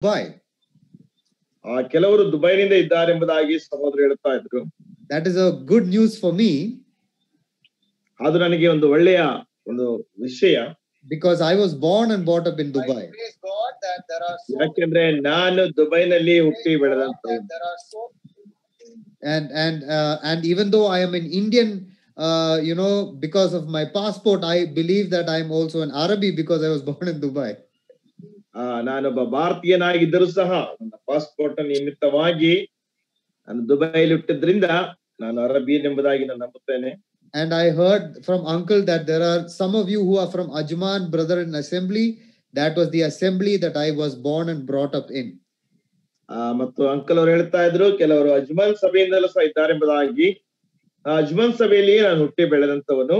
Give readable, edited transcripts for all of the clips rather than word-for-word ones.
Dubai. ಕೆಲವರು ದುಬೈನಿಂದ ಇದ್ದಾರೆ ಎಂಬುದಾಗಿ ಸಹೋದರ ಹೇಳ್ತಾ ಇದ್ರು. That is a good news for me. ಅದು ನನಗೆ ಒಂದು ಒಳ್ಳೆಯ ಒಂದು ವಿಷಯ. Because I was born and brought up in Dubai. ಯಾಕೆಂದ್ರೆ ನಾನು ದುಬೈನಲ್ಲಿ ಹುಟ್ಟಿ ಬೆಳೆದಂತವನು. And even though I am an Indian, because of my passport, I believe that I am also an Arabi because I was born in Dubai. ನಾನೊಬ್ಬ ಭಾರತೀಯನಾಗಿದ್ದರೂ ಸಹ ನನ್ನ passport ನಿಮಿತ್ತವಾಗಿ ನಾನು ದುಬೈಲಿ ಹುಟ್ಟಿದ್ರಿಂದ ನಾನು ಅರಬಿಯನ್ ಎಂಬುದಾಗಿ ನಾನು ನಂಬುತ್ತೇನೆ. And I heard from uncle that there are some of you who are from Ajman Brethren Assembly. That was the assembly that I was born and brought up in. ಮತ್ತು uncle ಅವರು ಹೇಳ್ತಾ ಇದ್ರು ಕೆಲವರು ಅಜ್ಮಾನ್ ಸಭೆಯಿಂದಲೂ ಸಹ ಇದ್ದಾರೆ ಎಂಬುದಾಗಿ. ಅಜ್ಮಾನ್ ಸಭೆಯಲ್ಲಿ ನಾನು ಹುಟ್ಟಿ ಬೆಳೆದಂತವನು.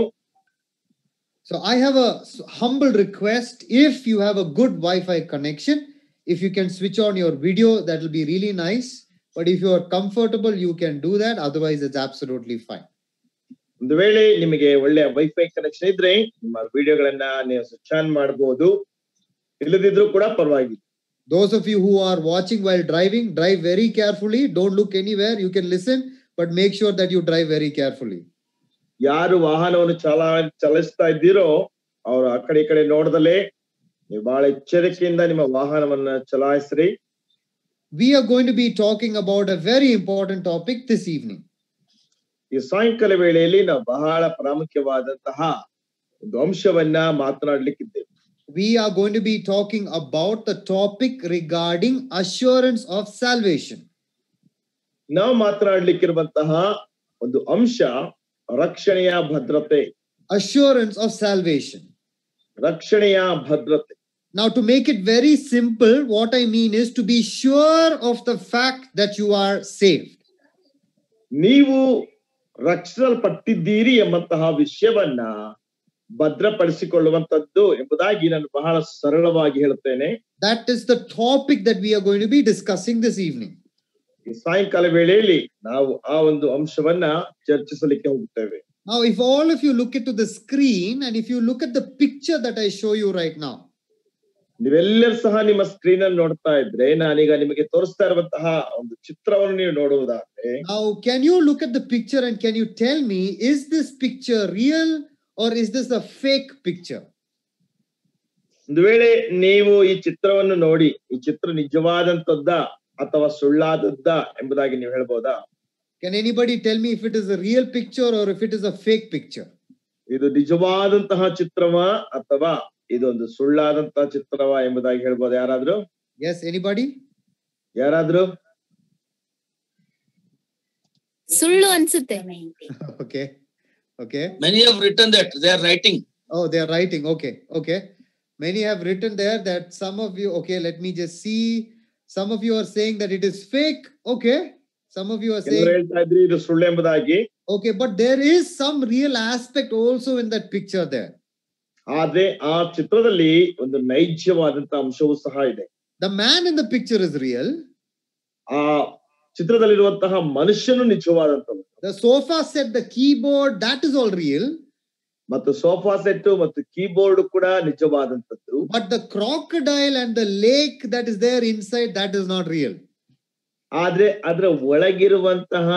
So I have a humble request. If you have a good Wi-Fi connection, if you can switch on your video, that will be really nice. But if you are comfortable, you can do that. Otherwise, it's absolutely fine. ಒಂದು ವೇಳೆ ನಿಮಗೆ ಒಳ್ಳೆಯ wifi connection ಇದ್ರೆ ನಿಮ್ಮ ವಿಡಿಯೋಗಳನ್ನ ನೀವು switch on ಮಾಡಬಹುದು. ಇಲ್ಲದಿದ್ರೂ ಕೂಡ ಪರವಾಗಿಲ್ಲ. Those of you who are watching while driving, drive very carefully. Don't look anywhere. You can listen, but make sure that you drive very carefully. ಯಾರು ವಾಹನವನ್ನು ಚಲಿಸ್ತಾ ಇದ್ದೀರೋ ಅವರು ಆ ಕಡೆ ಈ ಕಡೆ ನೋಡದಲೇ ನೀವು ಬಹಳ ಎಚ್ಚರಿಕೆಯಿಂದ ನಿಮ್ಮ ವಾಹನವನ್ನ ಚಲಾಯಿಸ್ರಿ. We are going to be talking about a very important topic this evening. ಈ ಸಾಯಂಕಾಲ ವೇಳೆಯಲ್ಲಿ ನಾವು ಬಹಳ ಪ್ರಾಮುಖ್ಯವಾದಂತಹ ಒಂದು ಅಂಶವನ್ನ ಮಾತನಾಡಲಿಕ್ಕಿದ್ದೇವೆ. We are going to be talking about the topic regarding assurance of salvation. ನಾವು ಮಾತನಾಡಲಿಕ್ಕಿರುವಂತಹ ಒಂದು ಅಂಶ ರಕ್ಷಣೆಯ ಭದ್ರತೆ. Assurance of salvation. ರಕ್ಷಣೆಯ ಭದ್ರತೆ. Now, to make it very simple, what I mean is to be sure of the fact that you are saved. ನೀವು ರಕ್ಷಿಸಲ್ಪಟ್ಟಿದ್ದೀರಿ ಎಂಬಂತಹ ವಿಷಯವನ್ನ ಭದ್ರಪಡಿಸಿಕೊಳ್ಳುವಂತದ್ದು ಎಂಬುದಾಗಿ ನಾನು ಬಹಳ ಸರಳವಾಗಿ ಹೇಳುತ್ತೇನೆ. That is the topic that we are going to be discussing this evening. ಈ ಸಾಯಂಕಾಲ ವೇಳೆಯಲ್ಲಿ ನಾವು ಆ ಒಂದು ಅಂಶವನ್ನ ಚರ್ಚಿಸಲಿಕ್ಕೆ ಹೋಗುತ್ತೇವೆ. Now, if all of you look into the screen and if you look at the picture that I show you right now. ನೀವೆಲ್ಲರೂ ಸಹ ನಿಮ್ಮ ಸ್ಕ್ರೀನ್ ಅನ್ನು ನೋಡ್ತಾ ಇದ್ರೆ ನಾನೀಗ ನಿಮಗೆ ತೋರಿಸ್ತಾ ಇರುವಂತಹ ಒಂದು ಚಿತ್ರವನ್ನು ನೀವು ನೋಡುವುದಾದ್ರೆ. Now, can you look at the picture and can you tell me, is this picture real or is this a fake picture? ಒಂದು ವೇಳೆ ನೀವು ಈ ಚಿತ್ರವನ್ನು ನೋಡಿ ಈ ಚಿತ್ರ ನಿಜವಾದಂತದ್ದ ಅಥವಾ ಸುಳ್ಳಾದದ್ದ ಎಂಬುದಾಗಿ ನೀವು ಹೇಳ್ಬೋದಾ? Can anybody tell me if it is a real picture or if it is a fake picture? ಇದು ನಿಜವಾದಂತಹ ಚಿತ್ರವಾ ಅಥವಾ ಇದೊಂದು ಸುಳ್ಳಾದಂತಹ ಚಿತ್ರವಾ ಎಂಬುದಾಗಿ ಹೇಳ್ಬೋದು ಯಾರಾದ್ರೂ? Yes, anybody? ಯಾರಾದ್ರೂ? ಸುಳ್ಳು ಅನ್ಸುತ್ತೆ. Okay. Many have written that they are writing. Oh, they are writing. Okay. Many have written there that some of you, okay, let me just see. Some of you are saying that it is fake. Okay. Some of you are saying ಹೇಳ್ತಾ ಇದ್ರಿ ಇದು ಸುಳ್ಳು ಎಂಬುದಾಗಿ. Okay, but there is some real aspect also in that picture there. ಆದ್ರೆ ಆ ಚಿತ್ರದಲ್ಲಿ ಒಂದು ನೈಜವಾದಂತಹ ಅಂಶವೂ ಸಹ ಇದೆ. The man in the picture is real. ಆ ಚಿತ್ರದಲ್ಲಿರುವಂತಹ ಮನುಷ್ಯನು ನಿಜವಾದಂತವನು. The sofa set, the keyboard, that is all real. ಮತ್ತು ಸೋಫಾ ಸೆಟ್ ಮತ್ತು ಕೀಬೋರ್ಡ್ ಕೂಡ ನಿಜವಾದಂತದ್ದು. But the crocodile and the lake that is there inside, that is not real. ಆದ್ರೆ ಅದರ ಒಳಗಿರುವಂತಹ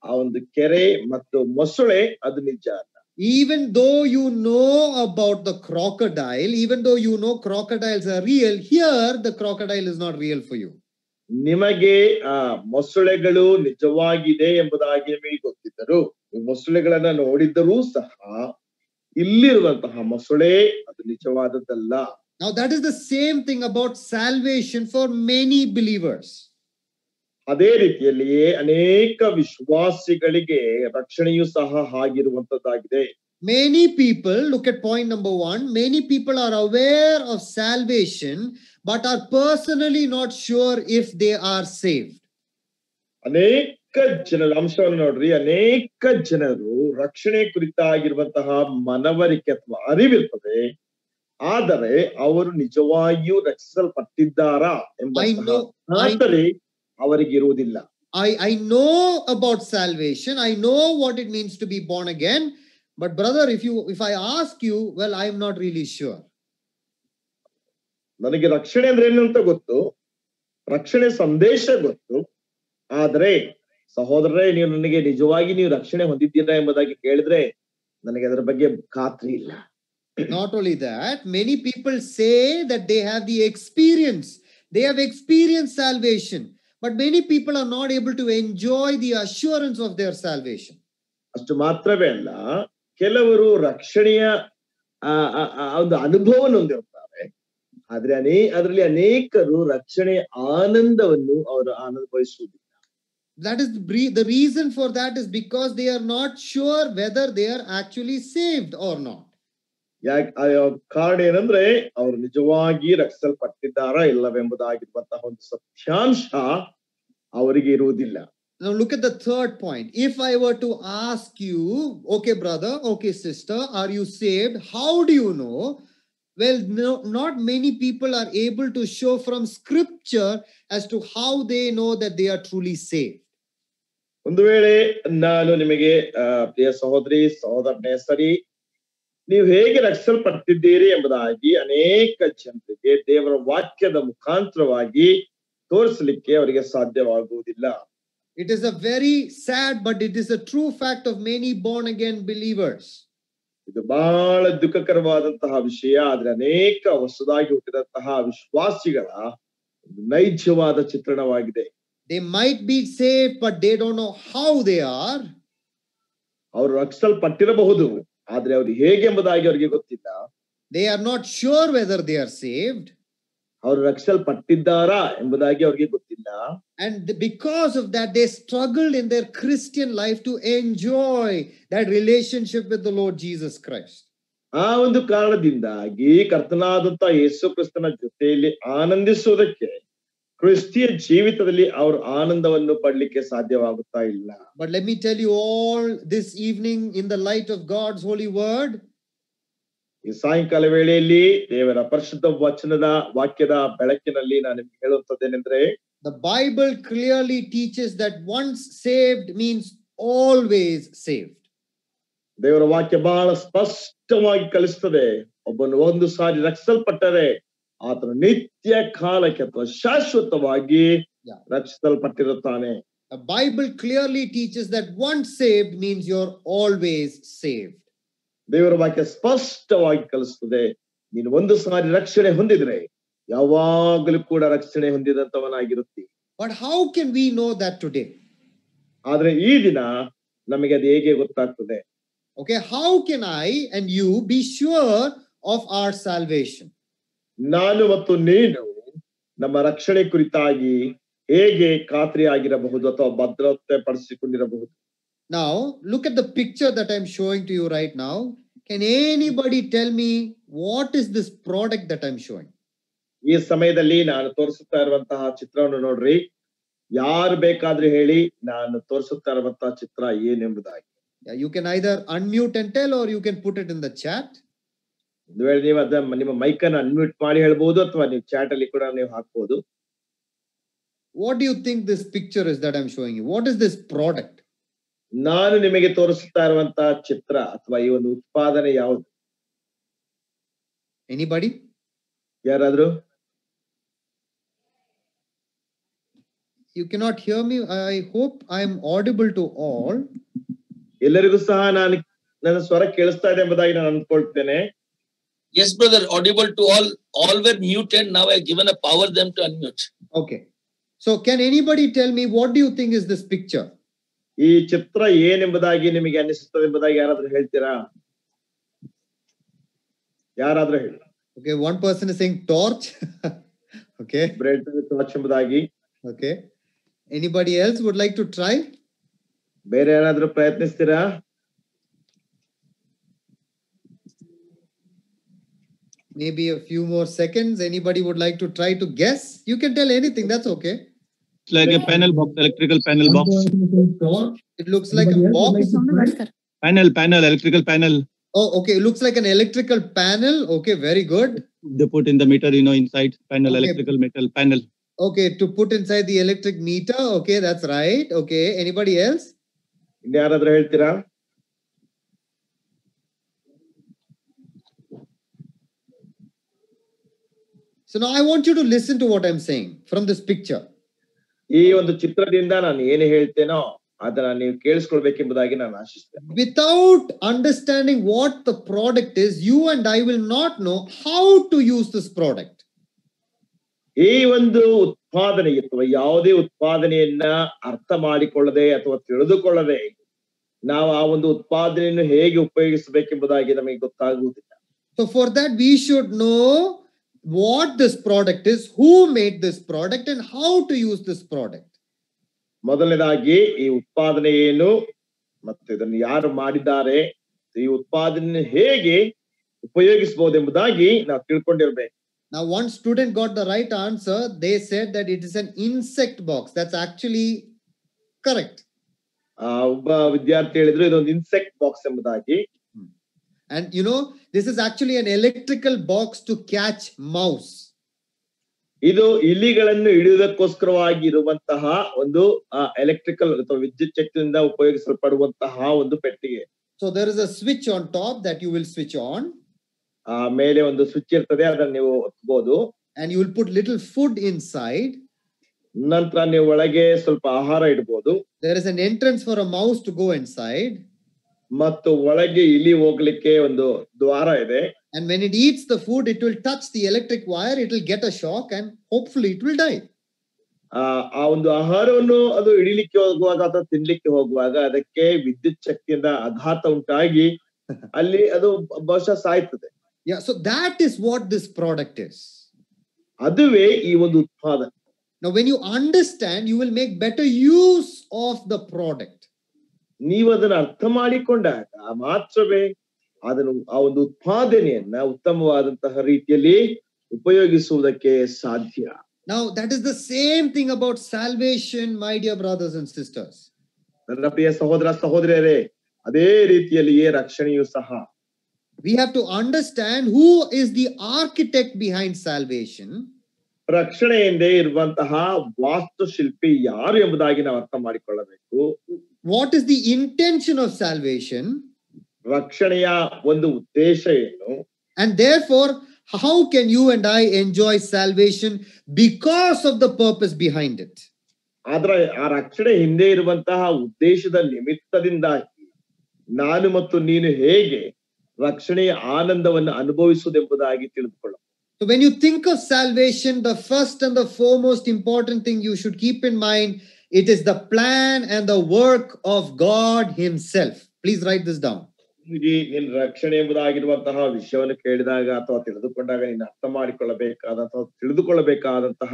ಆ ಒಂದು ಕೆರೆ ಮತ್ತು ಮೊಸಳೆ ಅದು ನಿಜ ಅಲ್ಲ. Even though you know about the crocodile, even though you know crocodiles are real, here the crocodile is not real for you. ನಿಮಗೆ ಆ ಮೊಸಳೆಗಳು ನಿಜವಾಗಿದೆ ಎಂಬುದಾಗಿ ನಿಮಗೆ ಗೊತ್ತಿದ್ದರು, ಮೊಸಳೆಗಳನ್ನ ನೋಡಿದ್ದರೂ ಸಹ ಇಲ್ಲಿರುವಂತಹ ಮೊಸಳೆ ಅದು ನಿಜವಾದದ್ದಲ್ಲ. Now that is the same thing about salvation for many believers. ಅದೇ ರೀತಿಯಲ್ಲಿಯೇ ಅನೇಕ ವಿಶ್ವಾಸಿಗಳಿಗೆ ರಕ್ಷಣೆಯೂ ಸಹ ಆಗಿರುವಂತದ್ದಾಗಿದೆ. Many people, look at point number 1, many people are aware of salvation but are personally not sure if they are saved. ಅನೇಕ ಜನರ ಅಂಶವನ್ನು ನೋಡ್ರಿ, ಅನೇಕ ಜನರು ರಕ್ಷಣೆ ಕುರಿತಾಗಿರುವಂತಹ ಮನವರಿಕೆ ಅಥವಾ ಅರಿವಿರ್ತದೆ, ಆದರೆ ಅವರು ನಿಜವಾಗಿಯೂ ರಕ್ಷಿಸಲ್ಪಟ್ಟಿದ್ದಾರಾ ಎಂಬ ಖಾತರಿ ಅವರಿಗೆ ಇರುವುದಿಲ್ಲ. I know about salvation. I know what it means to be born again. But brother, if I ask you, well, I'm not really sure. ನನಗೆ ರಕ್ಷಣೆ ಅಂದ್ರೆ ಏನು ಅಂತ ಗೊತ್ತು, ರಕ್ಷಣೆ ಸಂದೇಶ ಗೊತ್ತು. ಆದ್ರೆ ಸಹೋದರರೇ, ನೀವು ನನಗೆ ನಿಜವಾಗಿ ನೀವು ರಕ್ಷಣೆ ಹೊಂದಿದ್ದೀರಾ ಎಂಬುದಾಗಿ ಕೇಳಿದ್ರೆ ನನಗೆ ಅದರ ಬಗ್ಗೆ ಖಾತ್ರಿ ಇಲ್ಲ. Not only that, many people say that they have the experience. They have experienced salvation. But many people are not able to enjoy the assurance of their salvation. ಅಷ್ಟು ಮಾತ್ರವೇ ಅಲ್ಲ, ಕೆಲವರು ರಕ್ಷಣೆಯ ಒಂದು ಅನುಭವವನ್ನು ಹೊಂದಿರ್ತಾರೆ. ಆದ್ರೆ ಅದರಲ್ಲಿ ಅನೇಕರು ರಕ್ಷಣೆಯ ಆನಂದವನ್ನು ಅವರು ಅನುಭವಿಸುವುದಿಲ್ಲ. That is the reason for that is because they are not sure whether they are actually saved or not. ಕಾರಣ ಏನಂದ್ರೆ ಅವರು ನಿಜವಾಗಿ ರಕ್ಷಿಸಲ್ಪಟ್ಟಿದ್ದಾರಾ ಇಲ್ಲವೆಂಬುದಾಗಿರುವಂತಹ ಒಂದು ಸತ್ಯಾಂಶ ಅವರಿಗೆ ಇರುವುದಿಲ್ಲ. Now look at the third point. If I were to ask you, okay brother, okay sister, are you saved? How do you know? Well, no, not many people are able to show from scripture as to how they know that they are truly saved. ಒಂದು ವೇಳೆ ನಾನು ನಿಮಗೆ ಪ್ರಿಯ ಸಹೋದರಿ ಸಹೋದರನೇ, ಸರಿ, ನೀವು ಹೇಗೆ ರಕ್ಷಿಸಲ್ಪಟ್ಟಿದ್ದೀರಿ ಎಂಬುದಾಗಿ ಅನೇಕ ಜನರಿಗೆ ದೇವರ ವಾಕ್ಯದ ಮುಖಾಂತರವಾಗಿ ತೋರಿಸಲಿಕ್ಕೆ ಅವರಿಗೆ ಸಾಧ್ಯವಾಗುವುದಿಲ್ಲ. It is a very sad, but it is a true fact of many born again believers. ಇದು ಬಹಳ ದುಃಖಕರವಾದಂತಹ ವಿಷಯ. ಆದ್ರೆ ಅನೇಕ ಹೊಸದಾಗಿ ಹುಟ್ಟಿದಂತಹ ವಿಶ್ವಾಸಿಗಳ ನೈಜವಾದ ಚಿತ್ರಣವಾಗಿದೆ. They might be saved, but they don't know how they are. ಅವರು ರಕ್ಷಿಸಲ್ಪಟ್ಟಿರಬಹುದು, ಆದ್ರೆ ಅವರು ಹೇಗೆ ಎಂಬುದಾಗಿ ಅವರಿಗೆ ಗೊತ್ತಿಲ್ಲ. They are not sure whether they are saved. ಅವರು ರಕ್ಷಿಸಲ್ಪಟ್ಟಿದ್ದಾರಾ ಎಂಬುದಾಗಿ ಅವರಿಗೆ ಗೊತ್ತಿಲ್ಲ. And because of that, they struggled in their Christian life to enjoy that relationship with the Lord Jesus Christ. ಆ ಒಂದು ಕಾರಣದಿಂದಾಗಿ ಕರ್ತನಾದಂತ ಯೇಸು ಕ್ರಿಸ್ತನ ಜೊತೆಯಲ್ಲಿ ಆನಂದಿಸುವುದಕ್ಕೆ ಕ್ರಿಸ್ತಿಯ ಜೀವಿತದಲ್ಲಿ ಅವರು ಆನಂದವನ್ನು ಪಡಲಿಕ್ಕೆ ಸಾಧ್ಯವಾಗುತ್ತಾ ಇಲ್ಲ. But let me tell you all this evening, in the light of God's holy word, ಈ ಸಾಯಂಕಾಲ ವೇಳೆಯಲ್ಲಿ ದೇವರ ಪರಿಶುದ್ಧ ವಚನದ ವಾಕ್ಯದ ಬೆಳಕಿನಲ್ಲಿ ನಾನು ನಿಮ್ಗೆ ಹೇಳುತ್ತೇನೆಂದ್ರೆ, the Bible clearly teaches that once saved means always saved. ದೇವರ ವಾಕ್ಯ ಬಹಳ ಸ್ಪಷ್ಟವಾಗಿ ಕಲಿಸ್ತದೆ, ಒಬ್ಬನು ಒಂದು ಸಾರಿ ರಕ್ಷಿಸಲ್ಪಟ್ಟರೆ ಆತನು ನಿತ್ಯ ಕಾಲಕ್ಕೆ ಅಥವಾ ಶಾಶ್ವತವಾಗಿ ರಕ್ಷಿಸಲ್ಪಟ್ಟಿರುತ್ತಾನೆ. The Bible clearly teaches that once saved means you're always saved. ದೇವರ ವಾಕ್ಯ ಸ್ಪಷ್ಟವಾಗಿ ಕಲಿಸ್ತದೆ, ನೀನು ಒಂದು ಸಾರಿ ರಕ್ಷಣೆ ಹೊಂದಿದ್ರೆ ಯಾವಾಗಲೂ ಕೂಡ ರಕ್ಷಣೆ ಹೊಂದಿದಂತವನಾಗಿರುತ್ತಿ. But how can we know that today? ಆದ್ರೆ ಈ ದಿನ ನಮಗೆ ಅದು ಹೇಗೆ ಗೊತ್ತಾಗ್ತದೆ? Okay, how can I and you be sure of our salvation? ನಾನು ಮತ್ತು ನೀನು ನಮ್ಮ ರಕ್ಷಣೆ ಕುರಿತಾಗಿ ಹೇಗೆ ಖಾತ್ರಿ ಆಗಿರಬಹುದು ಅಥವಾ ಭದ್ರತೆ ಪಡಿಸಿಕೊಂಡಿರಬಹುದು? Now, look at the picture that I'm showing to you right now. Can anybody tell me what is this product that I'm showing? ಈ ಸಮಯದಲ್ಲಿ ನಾನು ತೋರಿಸುತ್ತಾ ಇರುವಂತಹ ಚಿತ್ರವನ್ನು ನೋಡ್ರಿ. ಯಾರು ಬೇಕಾದ್ರೂ ಹೇಳಿ, ನಾನು ತೋರಿಸುತ್ತಾ ಇರುವಂತಹ ಚಿತ್ರ ಏನೆಂಬುದಾಗಿ. You can either unmute and tell, or you can put it in the chat. ಒಂದು ವೇಳೆ ನೀವು ನಿಮ್ಮ ಮೈಕ್ ಅನ್ನು ಅನ್ಮ್ಯೂಟ್ ಮಾಡಿ ಹೇಳ್ಬಹುದು, ಅಥವಾ ನೀವು ಚಾಟ್ ಅಲ್ಲಿ ಕೂಡ ನೀವು ಹಾಕಬಹುದು. What do you think this picture is that I'm showing you? What is this product? ನಾನು ನಿಮಗೆ ತೋರಿಸುತ್ತಾ ಇರುವಂತಹ ಚಿತ್ರ ಅಥವಾ ಈ ಒಂದು ಉತ್ಪಾದನೆ ಯಾವುದು? Anybody? ಯಾರಾದ್ರೂ? You cannot hear me. I hope I am audible to all. ಎಲ್ಲರಿಗೂ ಸಹ ನನ್ನ ಸ್ವರ ಕೇಳಿಸ್ತಾ ಇದೆ ಎಂಬುದಾಗಿ ನಾನು ಅಂದ್ಕೊಳ್ತೇನೆ. Yes, brother, audible to all. All were muted. Now I given a power them to unmute. Okay. So can anybody tell me what do you think is this picture? ಈ ಚಿತ್ರ ಏನೆಂಬುದಾಗಿ ನಿಮಗೆ ಅನಿಸುತ್ತದೆ ಎಂಬುದಾಗಿ ಯಾರಾದ್ರೂ ಹೇಳ್ತೀರಾ? ಯಾರಾದ್ರೂ ಹೇಳಿ. Okay, one person is saying torch. Okay. Bread torch ಎಂಬುದಾಗಿ. Okay. Anybody else would like to try? ಬೇರೆ ಯಾರಾದ್ರೂ ಪ್ರಯತ್ನಿಸ್ತೀರಾ? Maybe a few more seconds. Anybody would like to try to guess? You can tell anything. That's okay. It's like a panel box, electrical panel box. It looks like a box. Panel, electrical panel. Oh, okay. It looks like an electrical panel. Okay, very good. They put in the meter, inside panel, Okay. electrical metal panel. Okay, to put inside the electric meter. Okay, that's right. Okay, anybody else? ಇನ್ಯಾರಾದ್ರೂ ಹೇಳ್ತೀರಾ? So now I want you to listen to what I'm saying from this picture. ಈ ಒಂದು ಚಿತ್ರದಿಂದ ನಾನು ಏನು ಹೇಳ್ತೇನೋ ಅದನ್ನ ನೀವು ಕೇಳಿಸ್ಕೊಳ್ಬೇಕೆಂಬುದಾಗಿ ನಾನು ಆಶಿಸ್ತೇನೆ. Without understanding what the product is, you and I will not know how to use this product. ಈ ಒಂದು ಉತ್ಪಾದನೆ ಅಥವಾ ಯಾವುದೇ ಉತ್ಪಾದನೆಯನ್ನ ಅರ್ಥ ಮಾಡಿಕೊಳ್ಳದೆ ಅಥವಾ ತಿಳಿದುಕೊಳ್ಳದೆ ನಾವು ಆ ಒಂದು ಉತ್ಪಾದನೆಯನ್ನು ಹೇಗೆ ಉಪಯೋಗಿಸಬೇಕೆಂಬುದಾಗಿ ನಮಗೆ ಗೊತ್ತಾಗುವುದಿಲ್ಲ. So for that we should know what this product is, who made this product, and how to use this product. ಮೊದಲನೇದಾಗಿ ಈ ಉತ್ಪಾದನೆ ಏನು ಮತ್ತು ಇದನ್ನು ಯಾರು ಮಾಡಿದ್ದಾರೆ, ಈ ಉತ್ಪಾದನೆ ಹೇಗೆ ಉಪಯೋಗಿಸಬಹುದೆಂಬುದಾಗಿ ನಾವು ತಿಳ್ಕೊಂಡಿರ್ಬೇಕು. Now one student got the right answer. They said that it is an insect box. That's actually correct. ಒಬ್ಬ ವಿದ್ಯಾರ್ಥಿ ಹೇಳಿದ್ರು ಇದೊಂದು ಇನ್ಸೆಕ್ಟ್ ಬಾಕ್ಸ್ ಎಂಬುದಾಗಿ. And you know, this is actually an electrical box to catch mouse. ಇದು ಇಲಿಗಳನ್ನು ಹಿಡಿಯುವುದಕ್ಕೋಸ್ಕರವಾಗಿ ಇರುವಂತಹ ಒಂದು electrical ಅಥವಾ ವಿದ್ಯುತ್ ಶಕ್ತಿಯಿಂದ ಉಪಯೋಗಿಸಲ್ಪಡುವಂತಹ ಒಂದು ಪೆಟ್ಟಿಗೆ. So there is a switch on top that you will switch on. ಮೇಲೆ ಒಂದು ಸ್ವಿಚ್ ಇರ್ತದೆ, ಅದನ್ನ ನೀವು ಒತ್ತಬಹುದು. And you will put little food inside. ನಂತರ ನೀವು ಒಳಗೆ ಸ್ವಲ್ಪ ಆಹಾರ ಇಡಬಹುದು. There is an entrance for a mouse to go inside. ಮತ್ತು ಒಳಗೆ ಇಲಿ ಹೋಗ್ಲಿಕ್ಕೆ ಒಂದು ದ್ವಾರ ಇದೆ. And when it eats the food, it will touch the electric wire, it will get a shock, and hopefully it will die. ಆ ಒಂದು ಆಹಾರವನ್ನು ಅದು ಹಿಡಿಲಿಕ್ಕೆ ಹೋಗುವಾಗ ಅಥವಾ ತಿನ್ಲಿಕ್ಕೆ ಹೋಗುವಾಗ ಅದಕ್ಕೆ ವಿದ್ಯುತ್ ಶಕ್ತಿಯಿಂದ ಆಘಾತ ಉಂಟಾಗಿ ಅಲ್ಲಿ ಅದು ಬಹುಶಃ ಸಾಯ್ತದೆ. Yeah, so that is what this product is. ಅದುವೇ ಈ ಒಂದು ಉತ್ಪಾದನೆ. Now when you understand, you will make better use of the product. ನೀವು ಅದನ್ನ ಅರ್ಥ ಮಾಡಿಕೊಂಡಾಗ ಮಾತ್ರವೇ ಅದನ್ನು ಆ ಒಂದು ಉತ್ಪಾದನೆಯನ್ನ ಉತ್ತಮವಾದಂತಹ ರೀತಿಯಲ್ಲಿ ಉಪಯೋಗಿಸುವುದಕ್ಕೆ ಸಾಧ್ಯ. Now that is the same thing about salvation, my dear brothers and sisters. ನನ್ನ ಪ್ರಿಯ ಸಹೋದರ ಸಹೋದರಿಯರೇ, ಅದೇ ರೀತಿಯಲ್ಲಿಯೇ ರಕ್ಷಣೆಯು ಸಹ. We have to understand who is the architect behind salvation. ರಕ್ಷಣೆ ಎಂದೇ ಇರುವಂತಹ ವಾಸ್ತುಶಿಲ್ಪಿ ಯಾರು ಎಂಬುದಾಗಿ ನಾವು ಅರ್ಥ ಮಾಡಿಕೊಳ್ಳಬೇಕು. What is the intention of salvation? ರಕ್ಷಣೆಯ ಒಂದು ಉದ್ದೇಶ ಏನು? And therefore, how can you and I enjoy salvation because of the purpose behind it? ಆದ್ರೆ ಆ ರಕ್ಷಣೆ ಹಿಂದೆ ಇರುವಂತಹ ಉದ್ದೇಶದ ನಿಮಿತ್ತದಿಂದಾಗಿ ನಾನು ಮತ್ತು ನೀನು ಹೇಗೆ ರಕ್ಷಣೆಯ ಆನಂದವನ್ನು ಅನುಭವಿಸುವುದೆಂಬುದಾಗಿ ತಿಳಿದುಕೊಳ್ಳಬಹುದು. So when you think of salvation, the first and the foremost important thing you should keep in mind, it is the plan and the work of God himself. Please write this down. ನಿನ್ನ ರಕ್ಷಣೆ ಎಂಬುದಾಗಿರುವಂತಹ ವಿಷಯವನ್ನು ಕೇಳಿದಾಗ ಅಥವಾ ತಿಳಿದುಕೊಂಡಾಗ ನೀನು ಅರ್ಥ ಮಾಡಿಕೊಳ್ಳಬೇಕಾದ ಅಥವಾ ತಿಳಿದುಕೊಳ್ಳಬೇಕಾದಂತಹ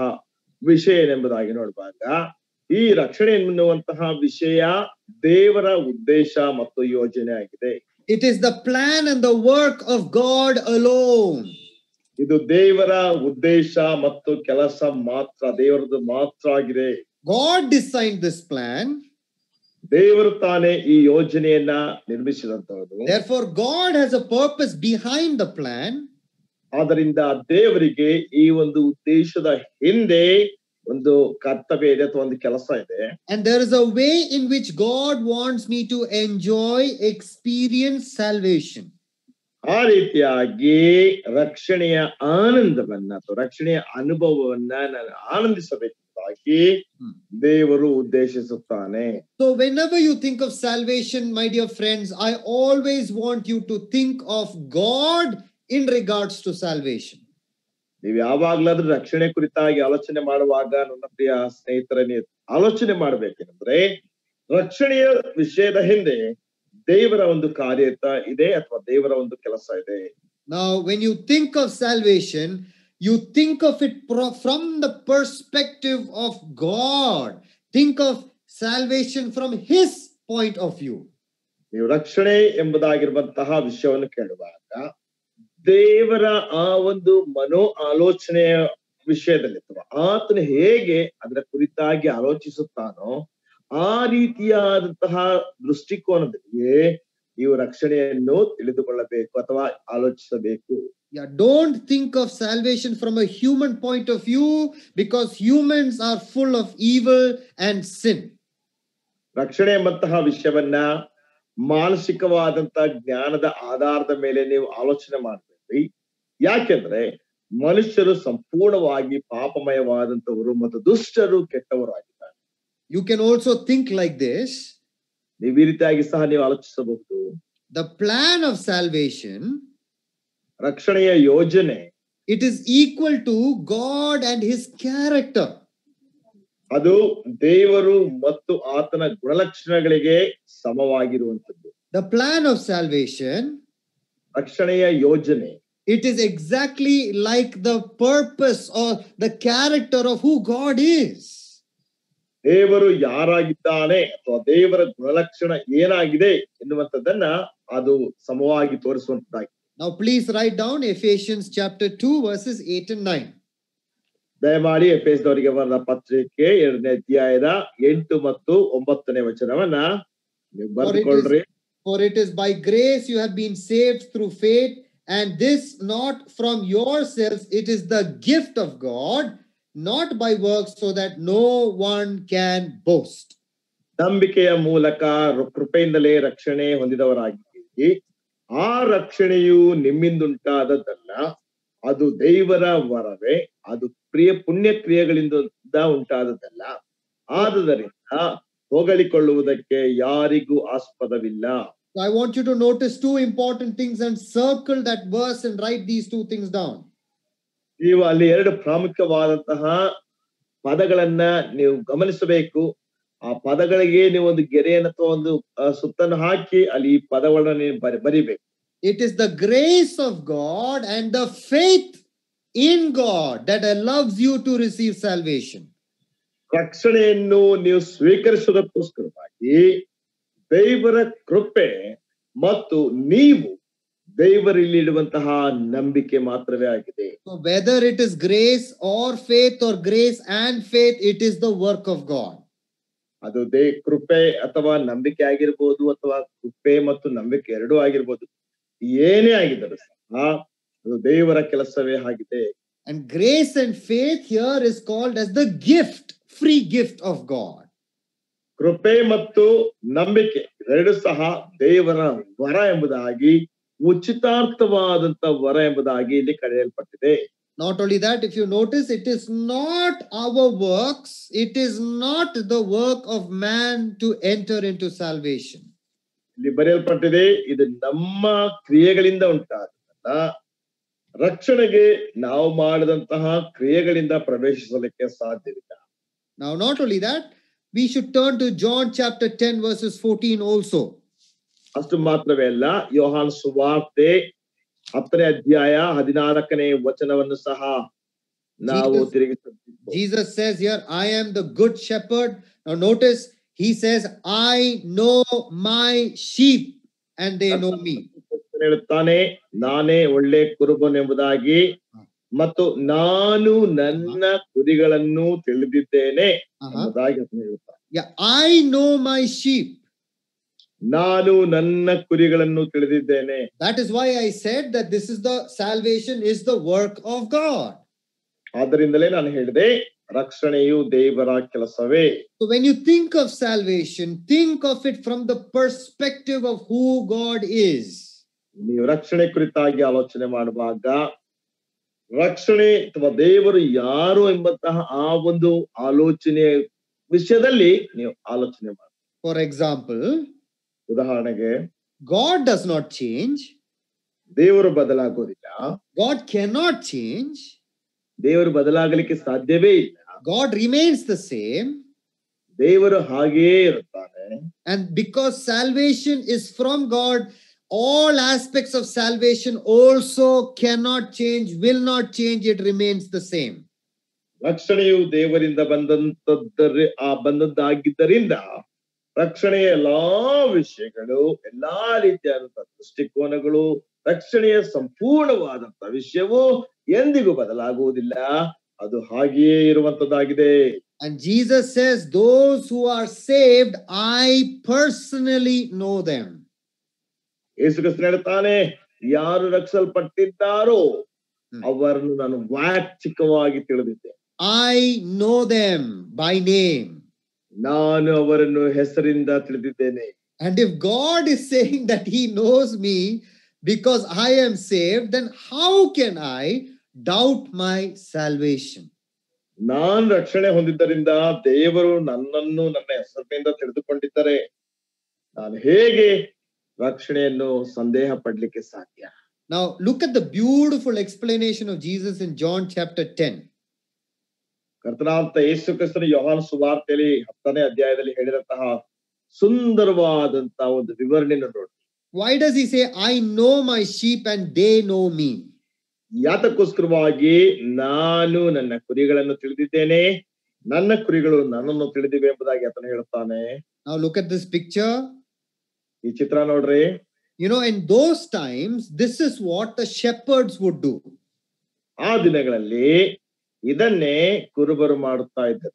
ವಿಷಯ ಏನೆಂಬುದಾಗಿ ನೋಡುವಾಗ ಈ ರಕ್ಷಣೆ ಎನ್ನುವಂತಹ ವಿಷಯ ದೇವರ ಉದ್ದೇಶ ಮತ್ತು ಯೋಜನೆ ಆಗಿದೆ. It is the plan and the work of God alone. ಇದು ದೇವರ ಉದ್ದೇಶ ಮತ್ತು ಕೆಲಸ ಮಾತ್ರ, ದೇವರದು ಮಾತ್ರ ಆಗಿದೆ. God designed this plan. ದೇವರು ತಾನೇ ಈ ಯೋಜನೆಯನ್ನ ನಿರ್ಮಿಸಿದಂತಹದ್ದು. Therefore, God has a purpose behind the plan. ಆದ್ದರಿಂದ ದೇವರಿಗೆ ಈ ಒಂದು ಉದ್ದೇಶದ ಹಿಂದೆ ಒಂದು ಕರ್ತವ್ಯ ಇದೆ ಅಥವಾ ಒಂದು ಕೆಲಸ ಇದೆ. And there is a way in which God wants me to enjoy, experience salvation. ಆ ರೀತಿಯಾಗಿ ರಕ್ಷಣೆಯ ಆನಂದವನ್ನ ಅಥವಾ ರಕ್ಷಣೆಯ ಅನುಭವವನ್ನ ನಾನು ಆನಂದಿಸಬೇಕಾಗಿ ದೇವರು ಉದ್ದೇಶಿಸುತ್ತಾನೆ. So whenever you think of salvation, my dear friends, I always want you to think of God in regards to salvation. ನೀವು ಯಾವಾಗ್ಲಾದ್ರೂ ರಕ್ಷಣೆ ಕುರಿತಾಗಿ ಆಲೋಚನೆ ಮಾಡುವಾಗ ನನ್ನ ಪ್ರಿಯ ಸ್ನೇಹಿತರೆ, ನೀವು ಆಲೋಚನೆ ಮಾಡ್ಬೇಕೇನಂದ್ರೆ ರಕ್ಷಣೆಯ ವಿಷಯದ ಹಿಂದೆ ದೇವರ ಒಂದು ಕಾರ್ಯ ಇದೆ ಅಥವಾ ದೇವರ ಒಂದು ಕೆಲಸ ಇದೆ. Now when you think of salvation, you think of it from the perspective of God. Think of salvation from his point of view. ನೀವು ರಕ್ಷಣೆ ಎಂಬುದಾಗಿರುವಂತಹ ವಿಷಯವನ್ನು ಕೇಳುವಾಗ ದೇವರ ಆ ಒಂದು ಮನೋ ಆಲೋಚನೆಯ ವಿಷಯದಲ್ಲಿ ಅಥವಾ ಆತನು ಹೇಗೆ ಅದರ ಕುರಿತಾಗಿ ಆಲೋಚಿಸುತ್ತಾನೋ ಆ ರೀತಿಯಾದಂತಹ ದೃಷ್ಟಿಕೋನದಲ್ಲಿ ನೀವು ರಕ್ಷಣೆಯನ್ನು ತಿಳಿದುಕೊಳ್ಳಬೇಕು ಅಥವಾ ಆಲೋಚಿಸಬೇಕು. Yeah, don't think of salvation from a human point of view, because humans are full of evil and sin. ರಕ್ಷಣೆ ಎಂಬಂತಹ ವಿಷಯವನ್ನ ಮಾನಸಿಕವಾದಂತಹ ಜ್ಞಾನದ ಆಧಾರದ ಮೇಲೆ ನೀವು ಆಲೋಚನೆ ಮಾಡಬೇಡಿ. ಯಾಕೆಂದ್ರೆ ಮನುಷ್ಯರು ಸಂಪೂರ್ಣವಾಗಿ ಪಾಪಮಯವಾದಂತವರು ಮತ್ತು ದುಷ್ಟರು ಕೆಟ್ಟವರು ಆಗಿದ್ದಾರೆ. You can also think like this. ನೀವು ಈ ರೀತಿಯಾಗಿ ಸಹ ನೀವು ಆಲೋಚಿಸಬಹುದು. The plan of salvation, ರಕ್ಷಣೆಯ ಯೋಜನೆ, it is equal to God and his character. ಅದು ದೇವರು ಮತ್ತು ಆತನ ಗುಣಲಕ್ಷಣಗಳಿಗೆ ಸಮವಾಗಿರುವಂತದ್ದು. The plan of salvation, ರಕ್ಷಣೆಯ ಯೋಜನೆ, it is exactly like the purpose or the character of who God is. ದೇವರು ಯಾರಾಗಿದ್ದಾನೆ ಅಥವಾ ದೇವರ ಗುಣಲಕ್ಷಣ ಏನಾಗಿದೆ ಎನ್ನುವಂಥದ್ದನ್ನ ಅದು ಸಮವಾಗಿ ತೋರಿಸುವಂತದ್ದಾಗಿದೆ. Now please write down Ephesians chapter 2 verses 8 and 9. ದಯಮಾಡಿ ಎಫೆಸದವರಿಗೆ ಬರೆದ ಪತ್ರಿಕೆ 2ನೇ ಅಧ್ಯಾಯದ 8 ಮತ್ತು 9ನೇ ವಚನವನ್ನ ನೀವು ಬರೆದುಕೊಳ್ಳ್ರಿ. For it is by grace you have been saved through faith, and this not from yourselves, it is the gift of God, not by works, so that no one can boast. ನಂಬಿಕೆಯ ಮೂಲಕ ಕೃಪೆಯಿಂದಲೇ ರಕ್ಷಣೆ ಹೊಂದಿದವರಾಗಿದ್ದೀರಿ. ಆ ರಕ್ಷಣೆಯು ನಿಮ್ಮಿಂದುಂಟಾದದ್ದಲ್ಲ, ಅದು ದೇವರ ವರವೇ, ಅದು ಪುಣ್ಯ ಕ್ರಿಯೆಗಳಿಂದ ಉಂಟಾದದ್ದಲ್ಲ. ಆದುದರಿಂದ ಹೊಗಳಿಕೊಳ್ಳುವುದಕ್ಕೆ ಯಾರಿಗೂ ಆಸ್ಪದವಿಲ್ಲ. So I want you to notice two important things and circle that verse and write these two things down. ನೀವು ಅಲ್ಲಿ 2 ಪ್ರಾಮುಖ್ಯವಾದಂತಹ ಪದಗಳನ್ನ ನೀವು ಗಮನಿಸಬೇಕು. ಆ ಪದಗಳಿಗೆ ನೀವು ಒಂದು ಗೆರೆಯನ್ನು ಅಥವಾ ಒಂದು ಸುತ್ತನ್ನು ಹಾಕಿ ಅಲ್ಲಿ ಈ ಪದಗಳನ್ನ ನೀವು ಬರಿಬೇಕು. It is the grace of God and the faith in God that allows you to receive salvation. ರಕ್ಷಣೆಯನ್ನು ನೀವು ಸ್ವೀಕರಿಸುವುದಕ್ಕೋಸ್ಕರವಾಗಿ ದೇವರ ಕೃಪೆ ಮತ್ತು ನೀವು ದೇವರಲ್ಲಿಡುವಂತಹ ನಂಬಿಕೆ ಮಾತ್ರವೇ ಆಗಿದೆ. So whether it is grace or grace and faith, it is the work of God. ಅದು ಕೃಪೆ ಅಥವಾ ನಂಬಿಕೆ ಆಗಿರ್ಬೋದು, ಅಥವಾ ಕೃಪೆ ಮತ್ತು ನಂಬಿಕೆ ಎರಡೂ ಆಗಿರ್ಬೋದು. ಏನೇ ಆಗಿದ್ದರೂ ಸಹ ಅದು ದೇವರ ಕೆಲಸವೇ ಆಗಿದೆ. And grace and faith here is called as the gift, free gift of God. ಕೃಪೆ ಮತ್ತು ನಂಬಿಕೆ ಎರಡು ಸಹ ದೇವರ ವರ ಎಂಬುದಾಗಿ, ಉಚಿತಾರ್ಥವಾದಂತ ವರ ಎಂಬುದಾಗಿ ಇಲ್ಲಿ ಕರೆಯಲ್ಪಟ್ಟಿದೆ. Not only that, if you notice, it is not our works, it is not the work of man to enter into salvation. ಇಲ್ಲಿ ಬರೆಯಲ್ಪಟ್ಟಿದೆ, ಇದು ನಮ್ಮ ಕ್ರಿಯೆಗಳಿಂದ ಉಂಟಾದಲ್ಲ, ರಕ್ಷಣೆಗೆ ನಾವು ಮಾಡಿದಂತಹ ಕ್ರಿಯೆಗಳಿಂದ ಪ್ರವೇಶಿಸಲಿಕ್ಕೆ ಸಾಧ್ಯವಿಲ್ಲ. Now, not only that, we should turn to John chapter 10 verses 14 also. ಅಷ್ಟು ಮಾತ್ರವೇ ಅಲ್ಲ, ಯೋಹಾನ್ ಸುವಾರ್ತೆ 10ನೇ ಅಧ್ಯಾಯ 14ನೇ ವಚನವನ್ನು ಸಹ ನಾವು ತಿರುಗಿಸುತ್ತೇವೆ. Jesus says here, I am the good shepherd. Now notice, he says, I know my sheep and they know me. ಹೇಳುತ್ತಾನೆ, ನಾನೇ ಒಳ್ಳೆ ಕುರುಬನೆಂಬುದಾಗಿ ಮತ್ತು ನಾನು ನನ್ನ ಕುರಿಗಳನ್ನು ತಿಳಿದಿದ್ದೇನೆ ಎಂಬುದಾಗಿ ಹೇಳುತ್ತಾನೆ. Yeah, I know my sheep. ನಾನು ನನ್ನ ಕುರಿಗಳನ್ನು ತಿಳಿದಿದ್ದೇನೆ. That is why I said that this is the salvation is the work of God. ಆದ್ದರಿಂದಲೇ ನಾನು ಹೇಳಿದೆ, ರಕ್ಷಣೆಯು ದೇವರ ಕೆಲಸವೇ. So when you think of salvation, think of it from the perspective of who God is. ನೀವು ರಕ್ಷಣೆ ಕುರಿತಾಗಿ ಆಲೋಚನೆ ಮಾಡುವಾಗ ರಕ್ಷಣೆ ಅಥವಾ ದೇವರು ಯಾರು ಎಂಬಂತಹ ಆ ಒಂದು ಆಲೋಚನೆಯ ವಿಷಯದಲ್ಲಿ ನೀವು ಆಲೋಚನೆ ಮಾಡಿ. For example, ಉದಾಹರಣೆಗೆ, God does not change. ದೇವರು ಬದಲಾಗೋದಿಲ್ಲ. God cannot change. ದೇವರು ಬದಲಾಗಲಿಕ್ಕೆ ಸಾಧ್ಯವೇ ಇಲ್ಲ. God remains the same. ದೇವರು ಹಾಗೆಯೇ ಇರುತ್ತಾನೆ. And because salvation is from God, all aspects of salvation also cannot change, will not change, it remains the same. ರಕ್ಷಣೆಯು ದೇವರಿಂದ ಬಂದದ್ದಾಗಿದ್ದರಿಂದ ರಕ್ಷಣೆಯ ಎಲ್ಲಾ ವಿಷಯಗಳು, ಎಲ್ಲಾ ರೀತಿಯಾದಂತಹ ದೃಷ್ಟಿಕೋನಗಳು, ರಕ್ಷಣೆಯ ಸಂಪೂರ್ಣವಾದಂತಹ ವಿಷಯವು ಎಂದಿಗೂ ಬದಲಾಗುವುದಿಲ್ಲ, ಅದು ಹಾಗೆಯೇ ಇರುವಂತದ್ದಾಗಿದೆ. And Jesus says, those who are saved, I personally know them. ಯೇಸು ಕ್ರಿಸ್ತನು ಹೇಳ್ತಾನೆ, ಯಾರು ರಕ್ಷಿಸಲ್ಪಟ್ಟಿದ್ದಾರೋ ಅವರನ್ನು ನಾನು ವೈಯಕ್ತಿಕವಾಗಿ ತಿಳಿದಿದ್ದೆ. I know them by name. ನಾನು ಅವರನ್ನು ಹೆಸರಿಂದ ತಿಳಿದಿದ್ದೇನೆ. And if God is saying that he knows me because I am saved, then how can I doubt my salvation. ನಾನ್ ರಕ್ಷಣೆ ಹೊಂದಿದ್ದರಿಂದ ದೇವರು ನನ್ನನ್ನು ನನ್ನ ಹೆಸರಿನಿಂದ ತಿಳಿದುಕೊಂಡಿದ್ದರೆ ನಾನು ಹೇಗೆ ರಕ್ಷಣೆಯನ್ನು ಸಂದೇಹ ಪಡ್ಲಿಕ್ಕೆ ಸಾಧ್ಯ? Now look at the beautiful explanation of Jesus in John chapter 10. ಕರ್ತನಾದ ಯೇಸು ಕ್ರಿಸ್ತನು ಯೋಹಾನ ಸುವಾರ್ತೆಯಲ್ಲಿ 10ನೇ ಅಧ್ಯಾಯದಲ್ಲಿ ಹೇಳಿದಂತಹ ಸುಂದರವಾದಂತಹ ಒಂದು ವಿವರಣೆಯನ್ನು ನೋಡಿ. Why does he say, I know my sheep and they know me? ಯಾತಕ್ಕೋಸ್ಕರವಾಗಿ ನಾನು ನನ್ನ ಕುರಿಗಳನ್ನು ತಿಳಿದಿದ್ದೇನೆ, ನನ್ನ ಕುರಿಗಳು ನನ್ನನ್ನು ತಿಳಿದಿವೆ ಎಂಬುದಾಗಿ ಆತನು ಹೇಳುತ್ತಾನೆ. Now look at this picture. ಈ ಚಿತ್ರ ನೋಡ್ರಿ. You know, in those times, this is what the shepherds would do. ಆ ದಿನಗಳಲ್ಲಿ ಇದನ್ನೇ ಕುರುಬರು ಮಾಡುತ್ತಾ ಇದ್ದರು.